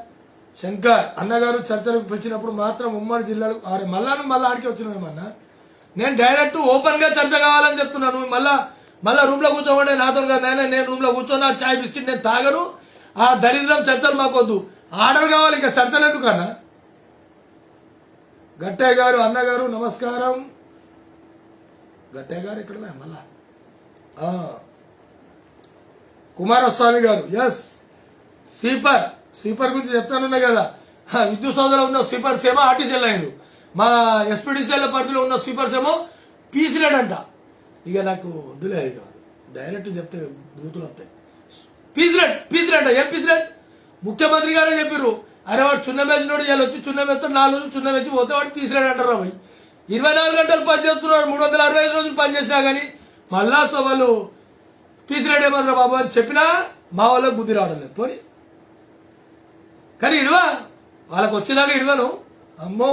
శంకర్ అన్నగారు చర్చలకు పిలిచినప్పుడు మాత్రం ఉమ్మడి జిల్లాలు మళ్ళా ఆడికి వచ్చినామన్నా. నేను డైరెక్ట్ ఓపెన్ గా చర్చ కావాలని చెప్తున్నాను. మళ్ళా రూమ్ లో కూర్చోమంటే నాతో కదా, నేను రూమ్ లో కూర్చొని చాయ్ బిస్కెట్ నేను తాగను. ఆ దరిద్రం చర్చలు మాకొద్దు, ఆర్డర్ కావాలి. ఇంకా చర్చలు ఎందుకన్నా? గట్టయ్య గారు అన్నగారు నమస్కారం. గట్టయ్య గారు ఇక్కడ మళ్ళా కుమారస్వామి గారు ఎస్. స్వీపర్ గురించి చెప్తానున్నా కదా. విద్యుత్ సౌదలో ఉన్న స్వీపర్స్ ఏమో ఆర్టీసీఎల్ అయింది, మా ఎస్పీడీసీఎల్ పరిధిలో ఉన్న స్వీపర్స్ ఏమో పీసీలేడ్ అంట. ఇక నాకు వద్దులే, ఇక డైరెక్ట్ చెప్తే బూతులు వస్తాయి. పీసీలేడ్ ఏం పీసీలేడ్? ముఖ్యమంత్రి గారే చెప్పారు. అరే వాడు చున్నం వేసినోడు ఇలా వచ్చి చున్నం వేస్తే 4 రోజులు చున్నం వేసి పోతే వాడు పీసీలేడ్ అంటారు. అవి 24 గంటలు పనిచేస్తున్నారు, 365 రోజులు పనిచేసినా కానీ మళ్ళా వాళ్ళు పీసీలేడ్ ఏమన్నారు బాబు అని చెప్పినా మా వాళ్ళకి బుద్ధి రావడం లేదు. పోనీ కానీ ఇడవా, వాళ్ళకి వచ్చేలాగా ఇడవను. అమ్మో,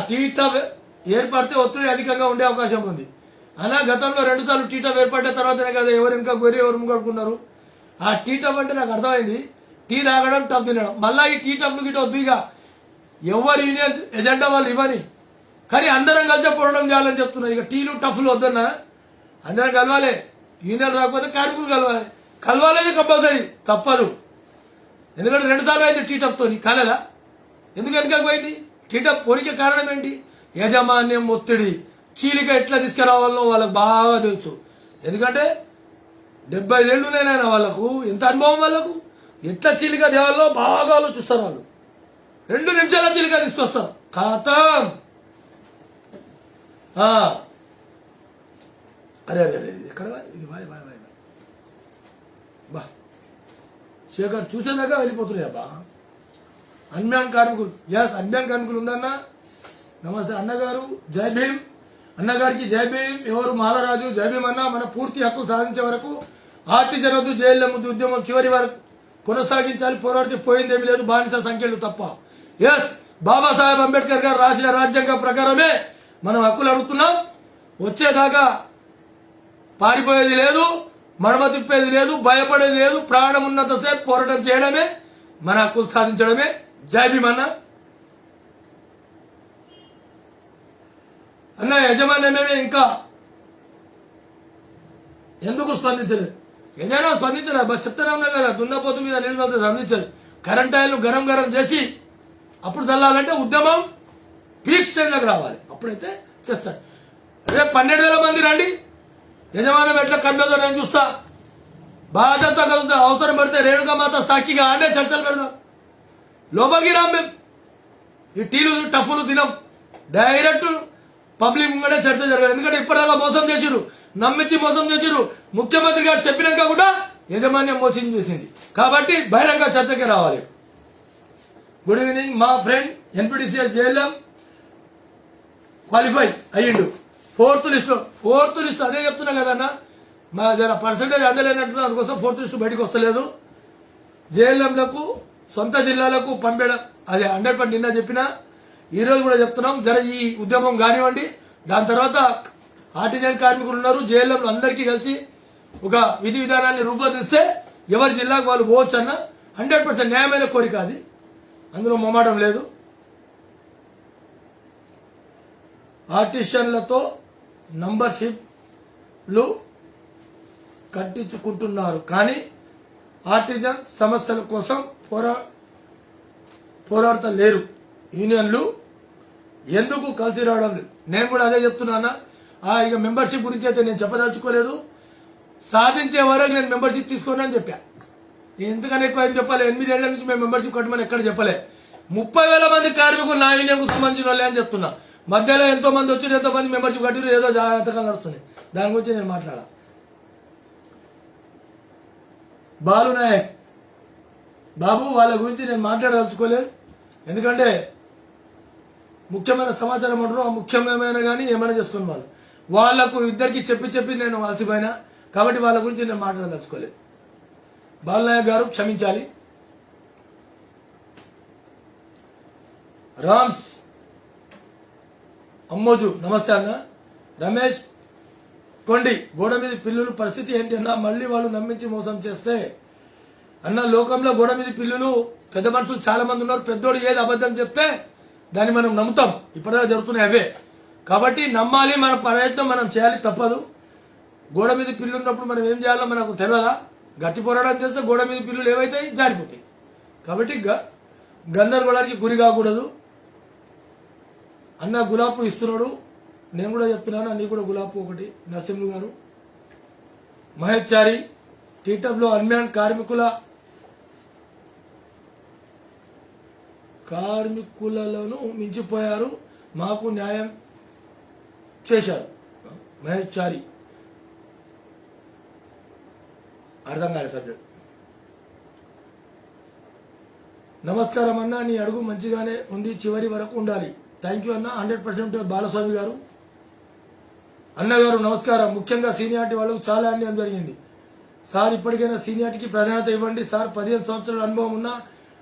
టీటాప్ ఏర్పడితే ఒత్తిడి అధికంగా ఉండే అవకాశం ఉంది. అలా గతంలో 2 సార్లు టీటాప్ ఏర్పడిన తర్వాతనే కదా ఎవరు ఇంకా గొర్రె ఎవరు కడుకున్నారు. ఆ టీటాప్ అంటే నాకు అర్థమైంది, టీ తాగడం టప్ తినడం. మళ్ళీ ఈ టీటాప్లు గిట్ట వద్దు. ఇక ఎవరు యూనియన్ ఎజెండా వాళ్ళు ఇవ్వని, కానీ అందరం కలిసి పోరాటం చేయాలని చెప్తున్నారు. ఇక టీలు టఫ్లు వద్దన్నా, అందరం కలవాలి. యూనియన్ రాకపోతే కార్మికులు కలవాలేదు కంపల్సరీ, తప్పదు. ఎందుకంటే 2 సార్లు అయింది టీటప్తో, కాలేదా? ఎందుకు వెనకపోయింది? టీటప్ పోలికే కారణం ఏంటి? యాజమాన్యం ఒత్తిడి, చీలిక ఎట్లా తీసుకురావాలో వాళ్ళకు బాగా తెలుసు. ఎందుకంటే 75 ఏళ్ళు ఉన్నాయన వాళ్ళకు, ఎంత అనుభవం వాళ్ళకు. ఎట్లా చీలిక దేవాలో బాగా ఆలోచిస్తారు వాళ్ళు. 2 నిమిషాల చీలిక తీసుకొస్తారు, ఖాతం. అరే ఎక్కడ ఇది? బాయ్ బాయ్ బాయ్ బా. శేఖర్ చూసేదాకా వెళ్ళిపోతున్నాయి అబ్బా. అన్మ్యాన్ కార్మికులు ఎస్, అన్మ్యాన్ కార్మికులు ఉందన్నా. నమస్తే అన్నగారు, జై భీమ్. అన్నగారికి జై భీమ్. ఎవరు మాలరాజు జై భీమ్ అన్న. మన పూర్తి హక్కులు సాధించే వరకు ఆర్టీజన్ వద్దు, జైళ్ళ ముందు ఉద్యమం చివరి వరకు కొనసాగించాలి. పోరాడితే పోయిందేమీ లేదు, బానిస సంఖ్యలు తప్ప. ఎస్, బాబాసాహెబ్ అంబేద్కర్ గారు రాసిన రాజ్యాంగం ప్రకారమే మనం హక్కులు అడుగుతున్నాం. వచ్చేదాకా పారిపోయేది లేదు, మడమ తిప్పేది లేదు, భయపడేది లేదు. ప్రాణం ఉన్నంతసేపు పోరాటం చేయడమే, మన హక్కులు సాధించడమే. జై భీమ్ అన్న. అన్న యజమాన్యమే ఇంకా ఎందుకు స్పందించలేదు? ఏదైనా స్పందించలేదు. చెప్తానే ఉన్నా కదా, దున్నపోతు మీద నీళ్ళు స్పందించదు. కరెంట్ ఆయిల్ గరం గరం చేసి అప్పుడు చల్లాలంటే ఉద్యమం పీక్ స్టేజ్లోకి రావాలి, అప్పుడైతే చేస్తారు. రేపు 12,000 మంది రండి, యజమానం ఎట్లా కన్నదో నేను చూస్తా. బాధ్యత కలుగుతా. అవసరం పడితే రేణుకామాత సాక్షిగా ఆడే చర్చలు పెడదాం. లోపలికి రాం మేము. ఈ టీలు టఫ్లు తినం. డైరెక్ట్ పబ్లిక్ ముంగడే చర్చ జరగాలి. ఎందుకంటే ఇప్పటిదాకా మోసం చేసిరు, నమ్మించి మోసం చేసిరు. ముఖ్యమంత్రి గారు చెప్పినాక కూడా యజమాన్యం మోసం చేసింది. కాబట్టి బహిరంగ చర్చకే రావాలి. Good evening. మా ఫ్రెండ్ ఎన్పీటీసీ జేఎల్ఎం క్వాలిఫై అయ్యిండు. ఫోర్త్ లిస్ట్ అదే చెప్తున్నా కదన్నా. మా జర పర్సంటేజ్ అందలేనట్టు, అందుకోసం 4th లిస్ట్ బయటకు వస్తలేదు. జేఎల్ఎంలకు సొంత జిల్లాలకు పంపేయడం అది 100% నిన్న చెప్పినా, ఈ రోజు కూడా చెప్తున్నాం. జర ఈ ఉద్యమం కానివ్వండి, దాని తర్వాత ఆర్టిజన్ కార్మికులు ఉన్నారు జేఎల్ఎంలు, అందరికీ కలిసి ఒక విధి విధానాన్ని రూపొందిస్తే ఎవరి జిల్లాకు వాళ్ళు పోవచ్చు అన్న. 100% న్యాయమైన కోరిక అది, అందులో మొమాటం లేదు. ఆర్టిషన్లతో నంబర్షిప్లు కట్టించుకుంటున్నారు, కానీ ఆర్టిజన్ సమస్యల కోసం పోరాడతలేరు. యూనియన్లు ఎందుకు కలిసి రావడం లేదు? నేను కూడా అదే చెప్తున్నానా. ఇక మెంబర్షిప్ గురించి అయితే నేను చెప్పదలుచుకోలేదు. సాధించే వరకు నేను మెంబర్షిప్ తీసుకోను అని చెప్పా. ఎంతకన్నా ఎక్కువ ఏం చెప్పాలి? 8 ఏళ్ల నుంచి మేము మెంబర్షిప్ కట్టమని ఎక్కడ చెప్పలే. 30,000 మంది కార్మికులు నా యూనియన్కు సంబంధించిన వాళ్ళే అని చెప్తున్నా. మధ్యలో ఎంతో మంది వచ్చి ఎంతో మంది మెంబర్షిప్ కట్టిరు, ఏదో జాగ్రత్తగా నడుస్తున్నాయి. దాని గురించి నేను మాట్లాడా. బాలు నాయక్ బాబు వాళ్ళ గురించి నేను మాట్లాడదలుచుకోలేదు. ఎందుకంటే ముఖ్యమైన సమాచారం అంటారు, ఆ ముఖ్యమైన కానీ ఏమైనా చేసుకుని వాళ్ళకు ఇద్దరికి చెప్పి నేను అలసిపోయినా. కాబట్టి వాళ్ళ గురించి నేను మాట్లాడదలుచుకోలేదు. బాలనాయక్ గారు క్షమించాలి. రామ్స్ అమ్మోజు నమస్తే అన్న. రమేష్ కొండి గోడ మీద పిల్లులు పరిస్థితి ఏంటి అన్న? మళ్ళీ వాళ్ళు నమ్మించి మోసం చేస్తే అన్న, లోకంలో గోడ మీద పిల్లులు పెద్ద మనుషులు చాలా మంది ఉన్నారు. పెద్దోడు ఏది అబద్ధం చెప్తే దాన్ని మనం నమ్ముతాం. ఇప్పటిదాకా జరుగుతున్నాయి అవే. కాబట్టి నమ్మాలి, మన ప్రయత్నం మనం చేయాలి, తప్పదు. గోడ మీద పిల్లు ఉన్నప్పుడు మనం ఏం చేయాలో మనకు తెలియదా? గట్టి పోరాటం చేస్తే గోడ మీద పిల్లులు ఏవైతాయి, జారిపోతాయి. కాబట్టి గందరగోళానికి గురి కాకూడదు. అన్న గులాబీ ఇస్తున్నాడు, నేను కూడా చెప్తున్నాను. అన్నీ కూడా గులాబీ ఒకటి. నరసింహులు గారు మహేష్ చారి టీటబ్లో అన్మ్యాన్ కార్మికులను మించిపోయారు, మాకు న్యాయం చేశారు. మహేష్ చారి అర్థం కాలేదు సబ్జెక్ట్. నమస్కారం అన్న, నీ అడుగు మంచిగానే ఉంది, చివరి వరకు ఉండాలి. థ్యాంక్ యూ అన్న. 100% బాలస్వామి గారు. అన్నగారు నమస్కారం. ముఖ్యంగా సీనియారిటీ వాళ్ళకు చాలా అన్యాయం జరిగింది సార్. ఇప్పటికైనా సీనియారిటీకి ప్రాధాన్యత ఇవ్వండి సార్. 15 సంవత్సరాల అనుభవం ఉన్న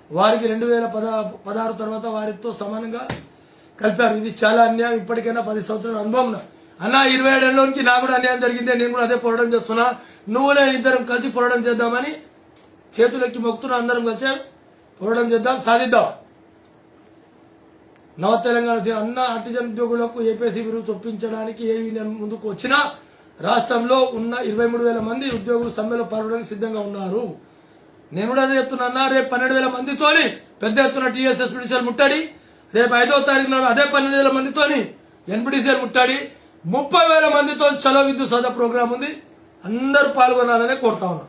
వారికి 2016 తర్వాత వారితో సమానంగా కలిపారు. ఇది చాలా అన్యాయం. ఇప్పటికైనా 10 సంవత్సరాల అనుభవం ఉన్న అన్న, 27 ఏళ్ళలోనికి నాకు కూడా అన్యాయం జరిగింది. నేను కూడా అదే పోరాటం చేస్తున్నా. నువ్వునే ఇద్దరం కలిసి పోరాటం చేద్దామని చేతులెక్కి మొక్కుతున్నా. అందరం కలిసి పోరాటం చేద్దాం, సాధిద్దాం. నవ తెలంగాణ అన్న, ఆర్టిజన్ ఉద్యోగులకు ఏపీసీ విరువు చొప్పించడానికి ఏ యూనియన్ ముందుకు వచ్చినా రాష్ట్రంలో ఉన్న 23,000 మంది ఉద్యోగులు సమ్మెలో పాల్గొనడానికి సిద్ధంగా ఉన్నారు. నేను కూడా అదే చెప్తున్నా. రేపు 12,000 మందితోని పెద్ద ఎత్తున టీఎస్ఎస్పీడీసీఎల్ ముట్టడి. రేపు 5వ తారీఖు నాడు అదే 12,000 మందితోని ఎన్పీడీసీఎల్ ముట్టడి. 30,000 మందితో చలో విద్యుత్ సదా ప్రోగ్రాం ఉంది. అందరూ పాల్గొనాలనే కోరుతా ఉన్నా.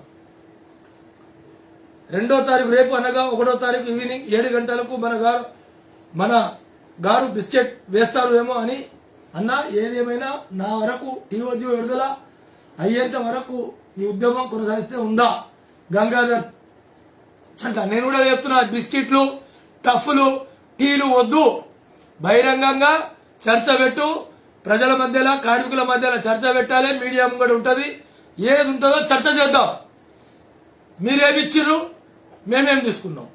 2వ తారీఖు రేపు అనగా 1వ తారీఖు ఈవినింగ్ 7 గంటలకు మన గారు బిస్కెట్ వేస్తారు ఏమో అని అన్న. ఏదేమైనా నా వరకు టీఓజీ విడుదల అయ్యేంత వరకు ఈ ఉద్యమం కొనసాగిస్తే ఉందా? గంగాధర్ చంట. నేను కూడా చెప్తున్నా, బిస్కెట్లు, టఫ్లు, టీలు వద్దు. బహిరంగంగా చర్చ పెట్టు, ప్రజల మధ్యలో కార్మికుల మధ్యలో చర్చ పెట్టాలి, మీడియా కూడా ఉంటుంది, ఏది ఉంటుందో చర్చ చేద్దాం. మీరేమిచ్చిర్రు, మేమేం తీసుకున్నాం.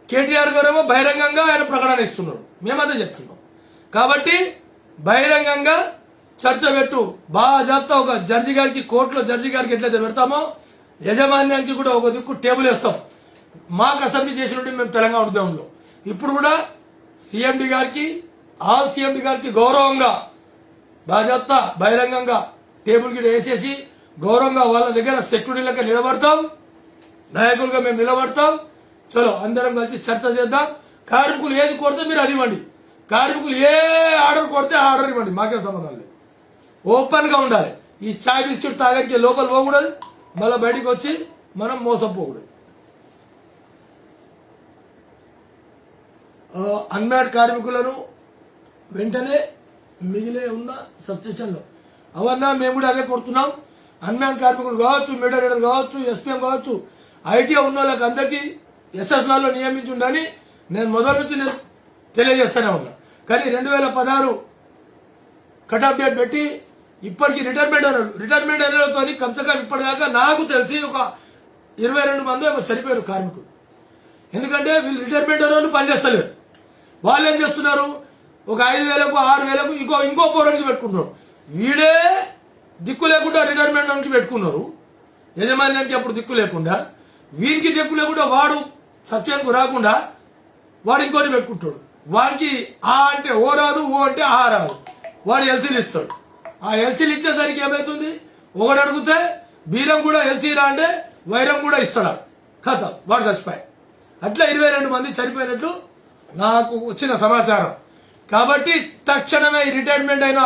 కేటీఆర్ గారేమో బహిరంగంగా ఆయన ప్రకటన ఇస్తున్నాడు, మేమదే చెప్తున్నాం. కాబట్టి బహిరంగంగా చర్చ పెట్టు. బాగా చేస్తా ఒక జడ్జి గారికి, కోర్టులో జడ్జి గారికి ఎట్లయితే పెడతామో యజమాన్యానికి కూడా ఒక దిక్కు టేబుల్ వేస్తాం. మాకు అసెంబ్లీ చేసినట్టు మేము తెలంగాణ ఉద్యమంలో ఇప్పుడు కూడా సీఎండి గారికి, ఆల్ సీఎండి గారికి గౌరవంగా బాధ్యత బహిరంగంగా టేబుల్ కి వేసేసి గౌరవంగా వాళ్ళ దగ్గర సెక్యూరిటీలకి నిలబడతాం, నాయకులుగా మేము నిలబడతాం. చలో అందరం కలిసి చర్చ చేద్దాం. కార్మికులు ఏది కోరితే మీరు అది ఇవ్వండి, కార్మికులు ఏ ఆర్డర్ కోరితే ఆ ఆర్డర్ ఇవ్వండి, మాకేం సంబంధం లేదు. ఓపెన్ గా ఉండాలి. ఈ చాయ్ బిస్కెట్ తాగడానికి లోపల పోకూడదు, మళ్ళీ బయటికి వచ్చి మనం మోసపోకూడదు. అన్మ్యాడ్ కార్మికులను వెంటనే మిగిలే ఉన్న సబ్స్టేషన్లో అవన్నా మేము కూడా అదే కోరుతున్నాం. అన్మ్యాన్ కార్మికులు కావచ్చు, మీడియా రీడర్ కావచ్చు, ఎస్పీఎం కావచ్చు, ఐటీఐ ఉన్న వాళ్ళకి అందరికీ ఎస్ఎస్ఆర్లో నియమించుండని నేను మొదటి నుంచి నేను తెలియజేస్తూనే ఉన్నా. కానీ 2016 కట్ ఆఫ్ డేట్ పెట్టి ఇప్పటికీ రిటైర్మెంట్ అనేతో కమ్సే ఇప్పటిదాకా నాకు తెలిసి ఒక 22 మంది ఏమో చనిపోయారు కార్మికులు. ఎందుకంటే వీళ్ళు రిటైర్మెంట్ అనేవాళ్ళు పనిచేస్తలేరు. వాళ్ళు ఏం చేస్తున్నారు, ఒక 5,000కు 6,000కు ఇంకో పౌరానికి పెట్టుకుంటున్నారు. వీడే దిక్కు లేకుండా రిటైర్మెంట్ అని పెట్టుకున్నారు. యజమాన్యానికి అప్పుడు దిక్కు లేకుండా, వీరికి దిక్కు లేకుండా వాడు సత్యానికి రాకుండా వాడు ఇంకోటి పెట్టుకుంటాడు. వాడికి ఆ అంటే ఓ రాదు, ఓ అంటే ఆ రాదు, వాడు ఎల్సీలు ఇస్తాడు. ఆ ఎల్సీలు ఇచ్చేసరికి ఏమవుతుంది, ఒకటి అడిగితే బీరం కూడా ఎల్సీ రా అంటే వైరం కూడా ఇస్తాడు, కథ వాడు చచ్చిపోయి. అట్లా 22 మంది చనిపోయినట్లు నాకు వచ్చిన సమాచారం. కాబట్టి తక్షణమే రిటైర్మెంట్ అయిన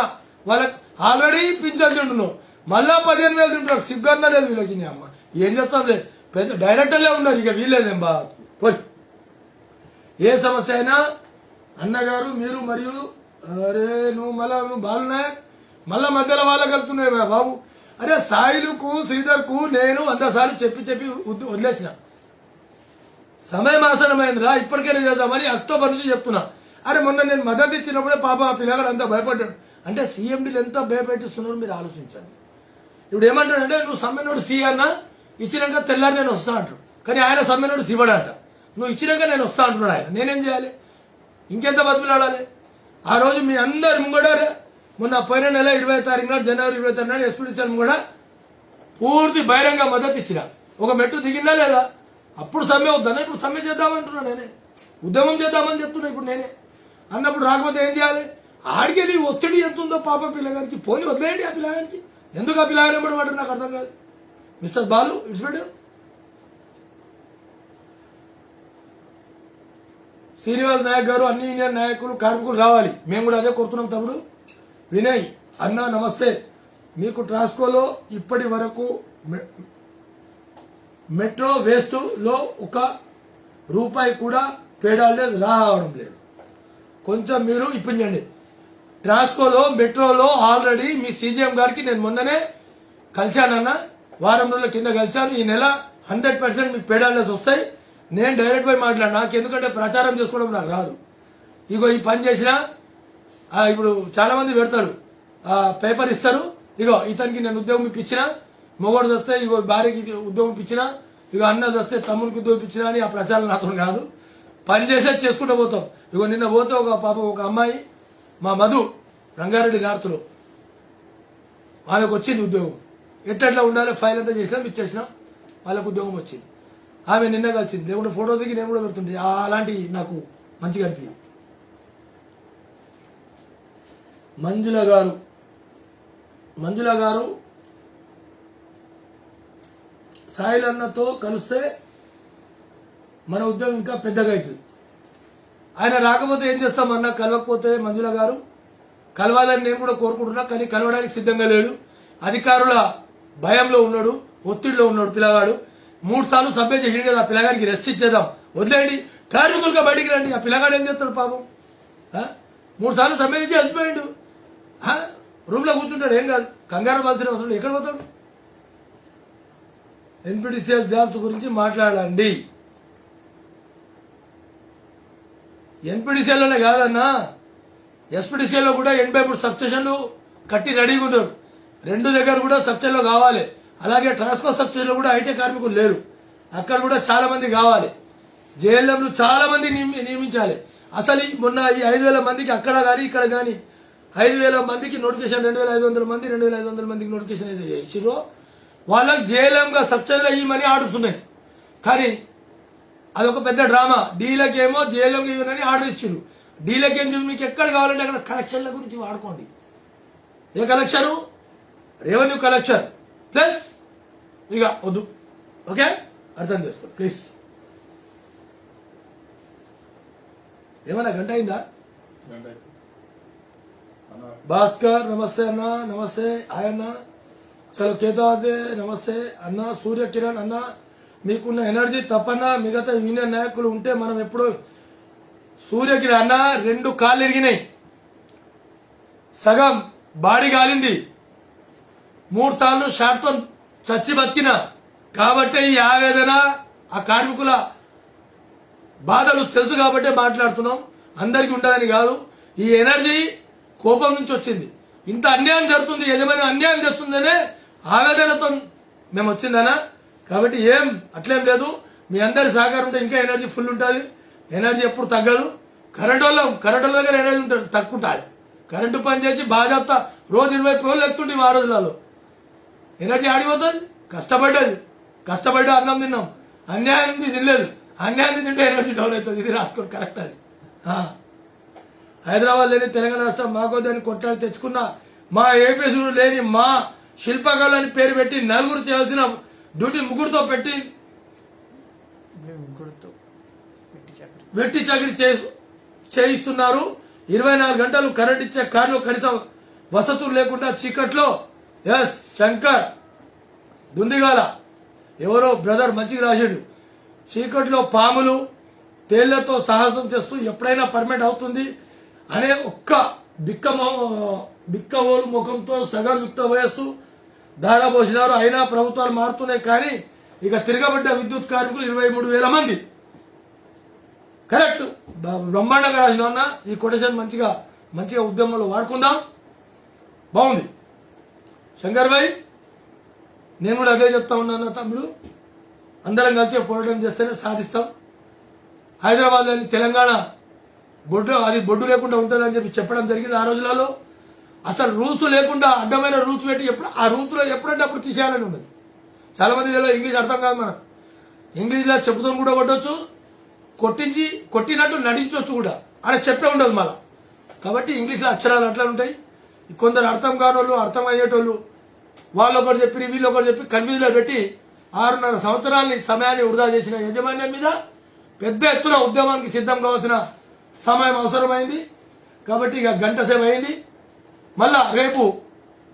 వాళ్ళకి ఆల్రెడీ పింఛన్ తింటున్నావు, మళ్ళా 15,000 తింటారు. సిగ్గన్నా లేదు వీళ్ళకి. అమ్మ ఏం చేస్తాం లేదు, పెద్ద డైరెక్టర్లే ఉన్నారు, ఇక వీళ్ళేదేం బాగా. ఏ సమస్య అయినా అన్నగారు మీరు మరియు అరే నువ్వు బాలునాయక్ మళ్ళా మధ్యలో వాళ్ళకి వెళ్తున్నాయి బాబు. అరే సాయిలుకు శ్రీధర్కు నేను 100 చెప్పి వదిలేసిన. సమయం ఆసనమైందిరా, ఇప్పటికైనా చేద్దామని అక్టోబర్ నుంచి చెప్తున్నా. అరే మొన్న నేను మద్దతు ఇచ్చినప్పుడే పాప ఆ పిల్లగాడు అంతా భయపడ్డాడు. అంటే సీఎండీలు ఎంత భయపెట్టిస్తున్నారు మీరు ఆలోచించండి. ఇప్పుడు ఏమంటాడంటే నువ్వు సమ్మెనోడు సి అన్న ఇచ్చినాక తెల్లారి నేను వస్తా అంటాడు, కానీ ఆయన సమ్మెనోడు శివడంట. నువ్వు ఇచ్చినాక నేను వస్తా అంటున్నాడు ఆయన. నేనేం చేయాలి, ఇంకెంత బతుకులాడాలి? ఆ రోజు మీ అందరి ముంగడ మొన్న పోయిన నెల 20వ తారీఖు నాడు, జనవరి 23 నాడు ఎస్పీడీసీ కూడా పూర్తి బహిరంగ మద్దతు ఇచ్చిన. ఒక మెట్టు దిగిందా లేదా? అప్పుడు సమ్మె వద్దన్నా, ఇప్పుడు సమ్మె చేద్దామంటున్నా నేనే, ఉద్యమం చేద్దామని చెప్తున్నా ఇప్పుడు నేనే. అన్నప్పుడు రాకపోతే ఏం చేయాలి? ఆడికెళ్ళి ఒత్తిడి ఎంత ఉందో పాప పిల్లగానికి పోని వదిలేయండి. ఆ పిల్లగానికి ఎందుకు ఆ పిల్లగానే పడబడ్డారు నాకు అర్థం కాదు. Mister Balu it's better. Srinivas Naik గారు, అన్ని యూనియన్ నాయకులు కార్మికులు రావాలి, మేము కూడా అదే కోరుతున్నాం. తమ్ముడు వినయ్ అన్న నమస్తే. మీకు ట్రాన్స్కోలో ఇప్పటి వరకు మెట్రో వేస్ట్ లో ₹1 కూడా పేడాలు లేదు, రావడం లేదు. కొంచెం మీరు ఇప్పించండి. ట్రాన్స్కోలో మెట్రోలో ఆల్రెడీ మీ సీజీఎం గారికి నేను మొన్ననే కలిశానన్న, వారం రోజుల కింద కలిశాను. ఈ నెల 100% మీకు పేడాలెస్ వస్తాయి. నేను డైరెక్ట్ పోయి మాట్లాడు, నాకు ఎందుకంటే ప్రచారం చేసుకోవడం నాకు రాదు. ఇగో ఈ పని చేసినా ఇప్పుడు చాలా మంది పెడతారు, పేపర్ ఇస్తారు, ఇగో ఇతనికి నేను ఉద్యోగం ఇప్పించిన, మొగోడు వస్తే ఇగో భార్యకి ఉద్యోగం ఇప్పించిన, ఇగో అన్నది వస్తే తమ్మునికి ఉద్యోగం ఇప్పించిన అని ఆ ప్రచారం నాతో కాదు. పని చేసే చేసుకుంటూ పోతాం. ఇగో నిన్న పోతే ఒక అమ్మాయి మా మధు రంగారెడ్డి నార్త్లో ఆమెకు వచ్చింది ఉద్యోగం. ఎట్లా ఉండాలి ఫైల్ అంతా చేసినాం, ఇచ్చేసినాం, వాళ్ళకు ఉద్యోగం వచ్చింది. ఆమె నిన్న కలిసింది, లేకుంటే ఫోటో దిగి నేను కూడా పెడుతుంటే అలాంటి నాకు మంచిగా అనిపించింది. మంజుల గారు సాయిల్ అన్నతో కలిస్తే మన ఉద్యోగం ఇంకా పెద్దగా అవుతుంది. ఆయన రాకపోతే ఏం చేస్తామన్నా, కలవకపోతే మంజుల గారు కలవాలని నేను కూడా కోరుకుంటున్నా, కానీ కలవడానికి సిద్ధంగా లేడు. అధికారుల భయంలో ఉన్నాడు, ఒత్తిడిలో ఉన్నాడు పిల్లగాడు. 3 సార్లు సభ్య చేసింది కదా, ఆ పిల్లగాడికి రెస్ట్ ఇచ్చేద్దాం, వదిలేయండి, కార్మికులుగా బయటికి రండి. ఆ పిల్లగాడు ఏం చేస్తాడు పాపం? 3 సార్లు సభ్య చేసి అలసిపోయాడు, రూమ్ లో కూర్చుంటాడు, ఏం కాదు, కంగారు పడాల్సిన అవసరం లేదు. ఎక్కడ పోతాడు? ఎన్పీటీసీఎల్ జాబ్స్ గురించి మాట్లాడండి. ఎన్పీటీసీఎల్లోనే కాదన్నా, ఎస్పీటీసీఎల్లో కూడా 83 సబ్స్టేషన్లు కట్టి రెడీగా ఉన్నారు. రెండు దగ్గర కూడా సబ్సిడీలో కావాలి. అలాగే ట్రాన్స్కో సబ్సిడీలో కూడా ఐటీ కార్మికులు లేరు, అక్కడ కూడా చాలా మంది కావాలి. జేఎల్ఎంలు చాలా మంది నియమించాలి. అసలు మొన్న ఈ 5,000 మందికి అక్కడ కానీ ఇక్కడ కానీ 5,000 మందికి నోటిఫికేషన్, 2,500 మంది 2,500 మందికి నోటిఫికేషన్ అయితే ఇచ్చిరో వాళ్ళకి జేఎల్ఎంగా సబ్సిడీలో ఇవ్వమని ఆర్డర్స్ ఉన్నాయి. కానీ అదొక పెద్ద డ్రామా. డీలకి ఏమో జేఎల్ఎంకి ఇవ్వనని ఆర్డర్ ఇచ్చిండ్రు. డీలకి ఏం మీకు ఎక్కడ కావాలంటే అక్కడ కలెక్షన్ల గురించి వాడుకోండి. ఏ కలెక్షన్? రెవెన్యూ కలెక్షన్ ప్లస్ ఇక వద్దు. ఓకే, అర్థం చేసుకోండి ప్లీజ్. ఏమన్నా గంట అయిందా? భాస్కర్ నమస్తే అన్న. నమస్తే ఆయన్న. చలో కేతాదే నమస్తే అన్న. సూర్య కిరణ్ అన్న, మీకున్న ఎనర్జీ తప్పన్నా మిగతా యూనియన్ నాయకులు ఉంటే మనం ఎప్పుడు. సూర్యకిరణ్ అన్న 2 కాళ్ళు ఇరిగినాయి, సగం బాడీ కాలింది, 3 సార్లు షాట్తో చచ్చి బతికిన. కాబట్టి ఈ ఆవేదన, ఆ కార్మికుల బాధలు తెలుసు కాబట్టి మాట్లాడుతున్నాం. అందరికీ ఉండదని కాదు. ఈ ఎనర్జీ కోపం నుంచి వచ్చింది. ఇంత అన్యాయం జరుగుతుంది, యజమాని అన్యాయం చేస్తుందనే ఆవేదనతో మేము వచ్చిందనా. కాబట్టి ఏం అట్లేం లేదు. మీ అందరి సహకారం ఉంటే ఇంకా ఎనర్జీ ఫుల్ ఉంటుంది. ఎనర్జీ ఎప్పుడు తగ్గదు. కరెంటు వాళ్ళ దగ్గర ఎనర్జీ ఉంటుంది, తక్కువ కరెంటు పని చేసి బాధ్యత రోజు 20 రోజులు ఎక్కుతుంటే ఆ రోజులలో ఎనర్జీ ఆడిపోతుంది. కష్టపడ్డ అన్నం తిన్నాం, అన్యాయం తినలేదు. అన్యాయం తింటే ఎనర్జీ డౌన్ అవుతుంది. ఇది రాసుకోండి, కరెక్ట్ అది. హైదరాబాద్ లేని తెలంగాణ రాష్ట్రం మాకోదని కొట్లాడి తెచ్చుకున్న మా ఏపీసుడు లేని మా శిల్పకళని పేరు పెట్టి 4 చేయాల్సిన డ్యూటీ 3తో పెట్టి వెట్టి చాకరీ చేయిస్తున్నారు. 24 గంటలు కరెంట్ ఇచ్చే కార్లు కనీసం వసతులు లేకుండా చీకట్లో. ఎస్ శంకర్ దుందిగాల ఎవరో బ్రదర్ మంచిగా రాశాడు. చీకట్లో పాములు తేళ్లతో సాహసం చేస్తూ ఎప్పుడైనా పర్మనెంట్ అవుతుంది అనే ఒక్క బిక్కవోలు ముఖంతో సగం యుక్త వయస్సు దారపోసినారు. అయినా ప్రభుత్వాలు మారుతున్నాయి, కానీ ఇక తిరగబడ్డ విద్యుత్ కార్మికులు 23,000 మంది. కరెక్ట్, బ్రహ్మాండంగా రాసిన అన్న. ఈ కొటేషన్ మంచిగా ఉద్యమంలో వాడుకుందాం. బాగుంది శంకర్ భాయ్, నేను కూడా అదే చెప్తా ఉన్నాను తమ్ముడు. అందరం కలిసి పోరాటం చేస్తేనే సాధిస్తాం. హైదరాబాద్ లోని తెలంగాణ బొడ్డు లేకుండా ఉంటుందని చెప్పడం జరిగింది ఆ రోజులలో. అసలు రూల్స్ లేకుండా అడ్డమైన రూల్స్ పెట్టి ఆ రూల్స్ లో ఎప్పుడంటే అప్పుడు తీసేయాలని ఉన్నది. చాలా మంది ఇంగ్లీష్ అర్థం కాదు. మనం ఇంగ్లీష్లో చెప్పుతూ కూడా కొట్టవచ్చు, కొట్టినట్టు నటించవచ్చు కూడా. అలా చెప్పే ఉండదు మళ్ళా. కాబట్టి ఇంగ్లీష్లో అక్షరాలు అట్లా ఉంటాయి. కొందరు అర్థం కాని వాళ్ళు, అర్థం అయ్యేటోళ్ళు వాళ్ళు ఒకరు చెప్పి వీళ్ళు ఒకరు చెప్పి కన్ఫ్యూజ్లో పెట్టి 6.5 సంవత్సరాలని సమయాన్ని వృధా చేసిన యాజమాన్యం మీద పెద్ద ఎత్తున ఉద్యమానికి సిద్ధం కావాల్సిన సమయం అవసరమైంది. కాబట్టి ఇక గంట సేపు అయింది. మళ్ళా రేపు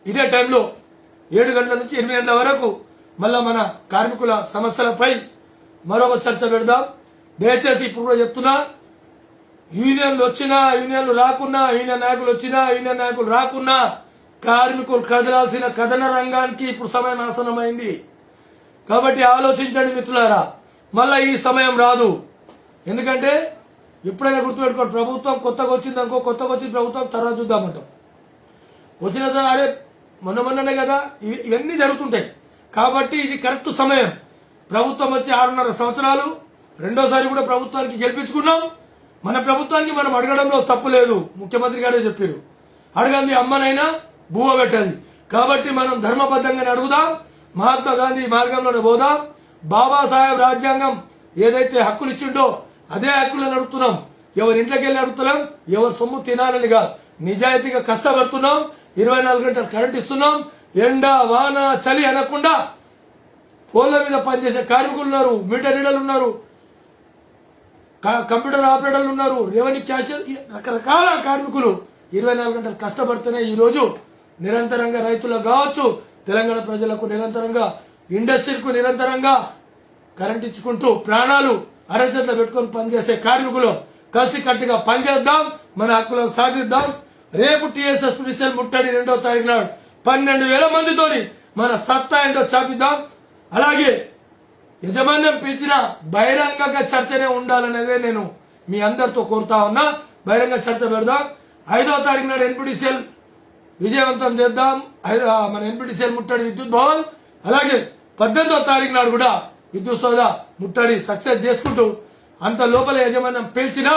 ఇదే టైంలో 7 గంటల నుంచి 8 గంటల వరకు మళ్ళా మన కార్మికుల సమస్యలపై మరొక చర్చ పెడదాం. దయచేసి ఇప్పుడు కూడా చెప్తున్నా, యూనియన్లు వచ్చినా యూనియన్లు రాకున్నా, యూనియన్ నాయకులు వచ్చినా యూనియన్ నాయకులు రాకున్నా, కార్మికులు కదలాల్సిన కథన రంగానికి ఇప్పుడు సమయం ఆసనమైంది. కాబట్టి ఆలోచించండి మిత్రులారా, మళ్ళా ఈ సమయం రాదు. ఎందుకంటే ఎప్పుడైనా గుర్తుపెట్టుకోండి, ప్రభుత్వం కొత్తగా వచ్చిందనుకో, కొత్తగా వచ్చిన ప్రభుత్వం తర్వాత చూద్దామంటాం. వచ్చిన తర్వాత అరే మొన్ననే కదా, ఇవన్నీ జరుగుతుంటాయి. కాబట్టి ఇది కరెక్ట్ సమయం. ప్రభుత్వం వచ్చి 6.5 సంవత్సరాలు, రెండోసారి కూడా ప్రభుత్వానికి గెలిపించుకున్నాం. మన ప్రభుత్వానికి మనం అడగడంలో తప్పు లేదు. ముఖ్యమంత్రి గారే చెప్పారు, అడగంది అమ్మనైనా బువ్వ పెట్టాలి. కాబట్టి మనం ధర్మబద్ధంగానే అడుగుదాం, మహాత్మా గాంధీ మార్గంలోనే పోదాం. బాబాసాహెబ్ రాజ్యాంగం ఏదైతే హక్కులు ఇచ్చిండో అదే హక్కులను అడుగుతున్నాం. ఎవరి ఇంట్లోకి వెళ్ళి అడుగుతున్నాం, ఎవరు సొమ్ము తినాలని కాదు. నిజాయితీగా కష్టపడుతున్నాం, 24 గంటలు కరెంట్ ఇస్తున్నాం. ఎండ వాన చలి అనకుండా పోల్ల మీద పనిచేసే కార్మికులు ఉన్నారు, మీటర్ రీడర్లు ఉన్నారు, కంప్యూటర్ ఆపరేటర్లు ఉన్నారు, రెవెన్యూ క్యాషియర్, రకరకాల కార్మికులు 24 గంటలు కష్టపడితేనే ఈరోజు నిరంతరంగా రైతులకు కావచ్చు, తెలంగాణ ప్రజలకు నిరంతరంగా, ఇండస్ట్రీలకు నిరంతరంగా కరెంట్ ఇచ్చుకుంటూ ప్రాణాలు అరచేతులు పెట్టుకొని పనిచేసే కార్మికులు కలిసి కట్టుగా పనిచేద్దాం, మన హక్కులను సాధిద్దాం. రేపు టీఎస్ఎస్ స్పెషల్ ముట్టడి 2వ తారీఖు నాడు 12,000 మందితోని మన సత్తా ఏంటో చాపిద్దాం. అలాగే యజమాన్యం పిలిచిన బహిరంగ చర్చనే ఉండాలనేదే నేను మీ అందరితో కోరుతా ఉన్నా. బహిరంగ చర్చ పెడదాం. 5వ తారీఖు నాడు ఎన్పిటిసిఎల్ విజయవంతం చేద్దాం. మన ఎన్పిటిసిఎల్ ముట్టడి విద్యుత్ భవన్, అలాగే 18వ తారీఖు నాడు కూడా విద్యుత్ సోదా ముట్టడి సక్సెస్ చేసుకుంటూ అంత లోపల యజమాన్యం పిలిచినా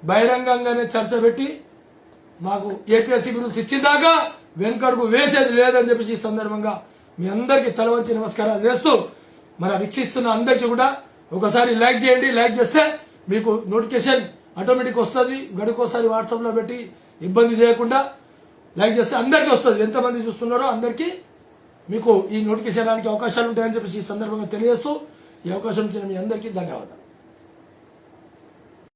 బహిరంగంగానే చర్చ పెట్టి మాకు ఏపీఎస్సీ రూల్స్ ఇచ్చిందాకా వెనుకడుగు వేసేది లేదని చెప్పేసి ఈ సందర్భంగా మీ అందరికీ తల వంచి నమస్కారాలు చేస్తూ మన వీక్షిస్తున్న అందరికీ కూడా ఒకసారి లైక్ చేయండి. లైక్ చేస్తే మీకు నోటిఫికేషన్ ఆటోమేటిక్ వస్తుంది. గడుకోసారి వాట్సాప్లో పెట్టి ఇబ్బంది చేయకుండా లైక్ చేస్తే అందరికీ వస్తుంది. ఎంతమంది చూస్తున్నారో అందరికీ మీకు ఈ నోటిఫికేషన్ రానికి అవకాశాలు ఉంటాయని చెప్పేసి ఈ సందర్భంగా తెలియజేస్తూ ఈ అవకాశం ఇచ్చిన మీ అందరికీ ధన్యవాదాలు.